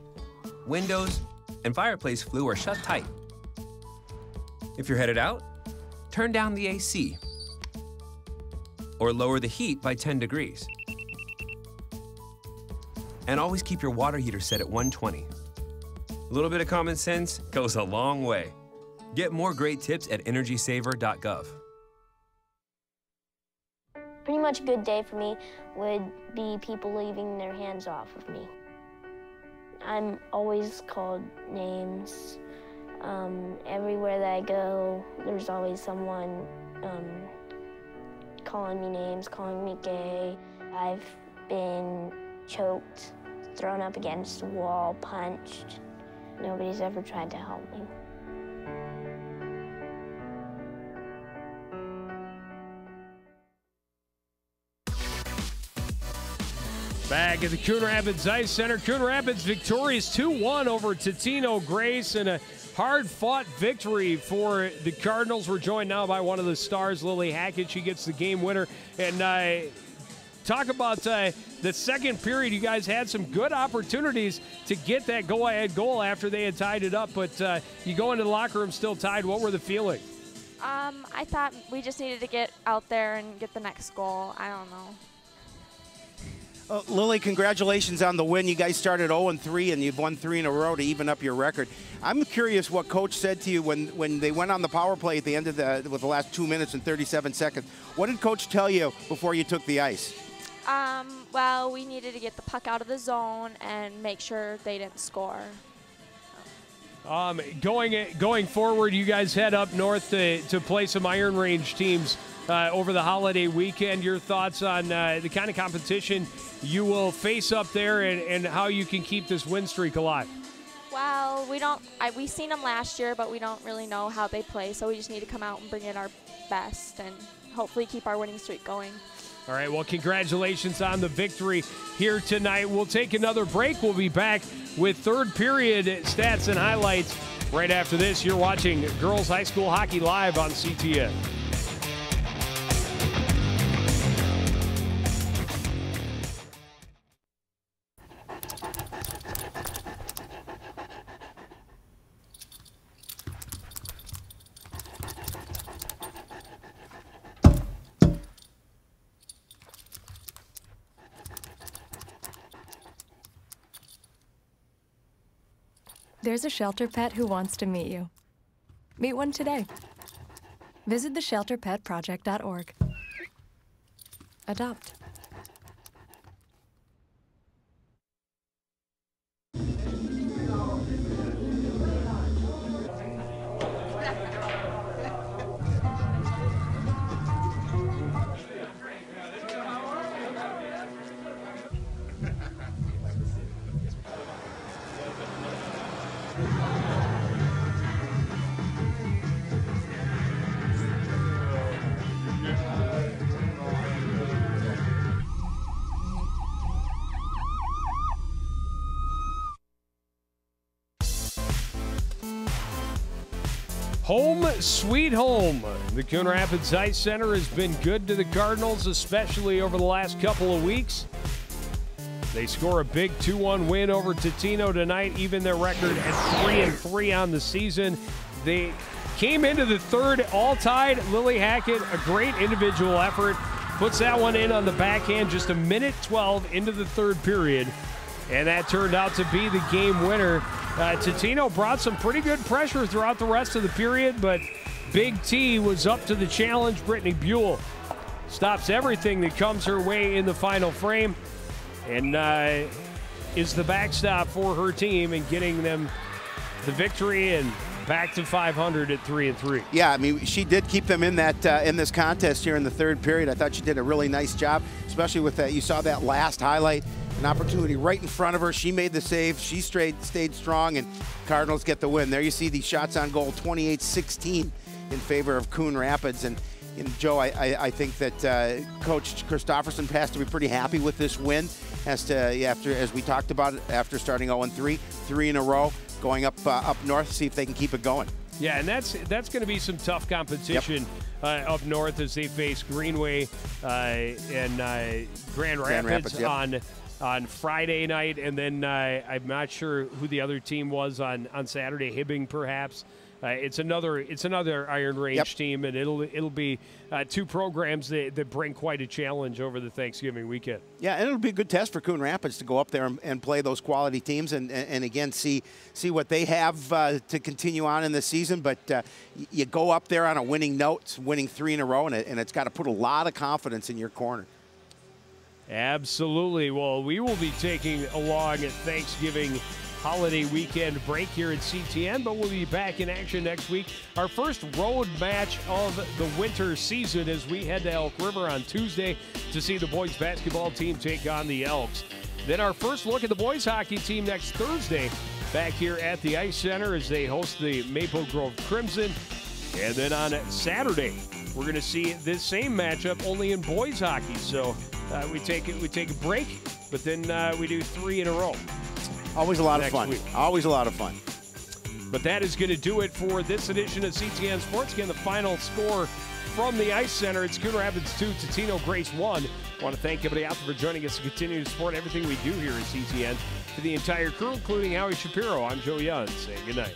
windows, and fireplace flue are shut tight. If you're headed out, turn down the AC or lower the heat by 10 degrees. And always keep your water heater set at 120. A little bit of common sense goes a long way. Get more great tips at energysaver.gov. Pretty much a good day for me would be people leaving their hands off of me. I'm always called names. Everywhere that I go, there's always someone calling me names, calling me gay. I've been choked, thrown up against a wall, punched. Nobody's ever tried to help me. Back at the Coon Rapids Ice Center, Coon Rapids victorious 2-1 over Totino-Grace and a hard-fought victory for the Cardinals. We're joined now by one of the stars, Lily Hackett. She gets the game winner. And talk about the second period. You guys had some good opportunities to get that go-ahead goal after they had tied it up, but you go into the locker room still tied. What were the feelings? I thought we just needed to get out there and get the next goal. I don't know. Lily, congratulations on the win. You guys started 0-3, and you've won 3 in a row to even up your record. I'm curious what Coach said to you when they went on the power play at the end of with the last 2 minutes and 37 seconds. What did Coach tell you before you took the ice? Well, we needed to get the puck out of the zone and make sure they didn't score. Going forward, you guys head up north to play some Iron Range teams over the holiday weekend. Your thoughts on the kind of competition you will face up there and how you can keep this win streak alive? Well, we seen them last year, but we don't really know how they play, so we just need to come out and bring in our best and hopefully keep our winning streak going. All right, well, congratulations on the victory here tonight. We'll take another break. We'll be back with third period stats and highlights right after this. You're watching Girls High School Hockey live on CTN. There's a shelter pet who wants to meet you. Meet one today. Visit theshelterpetproject.org. Adopt. Home sweet home. The Coon Rapids Ice Center has been good to the Cardinals, especially over the last couple of weeks. They score a big 2-1 win over Totino tonight, even their record at 3-3 on the season. They came into the third all tied. Lily Hackett, a great individual effort, puts that one in on the backhand just 1:12 into the third period. And that turned out to be the game winner. Totino brought some pretty good pressure throughout the rest of the period, but Big T was up to the challenge. Brittany Buell stops everything that comes her way in the final frame and is the backstop for her team and getting them the victory and back to 500 at 3-3. Yeah, I mean, she did keep them in that in this contest here in the third period. I thought she did a really nice job, especially with that. You saw that last highlight, an opportunity right in front of her. She made the save. She stayed strong, and Cardinals get the win. There you see the shots on goal, 28-16 in favor of Coon Rapids. And Joe, I think that Coach Christofferson has to be pretty happy with this win. Has to, as we talked about it, after starting 0-3, 3 in a row, going up north, see if they can keep it going. Yeah, and that's going to be some tough competition up north as they face Greenway and Grand Rapids on Friday night, and then I'm not sure who the other team was on Saturday. Hibbing, perhaps. It's another Iron Range team, and it'll be two programs that bring quite a challenge over the Thanksgiving weekend. Yeah, and it'll be a good test for Coon Rapids to go up there and play those quality teams, and again see what they have to continue on in the season. But you go up there on a winning note, winning 3 in a row, and it's got to put a lot of confidence in your corner. Absolutely. Well, we will be taking along a Thanksgiving holiday weekend break here at CTN, but we'll be back in action next week. Our first road match of the winter season as we head to Elk River on Tuesday to see the boys basketball team take on the Elks. Then our first look at the boys hockey team next Thursday back here at the Ice Center as they host the Maple Grove Crimson. And then on Saturday, we're going to see this same matchup only in boys hockey. So we take a break, but then we do 3 in a row. Always a lot of fun. Always a lot of fun. But that is going to do it for this edition of CTN Sports. Again, the final score from the Ice Center, it's Coon Rapids 2, Totino-Grace 1. I want to thank everybody out there for joining us and continue to support everything we do here at CTN. To the entire crew, including Howie Shapiro, I'm Joe Young, saying good night.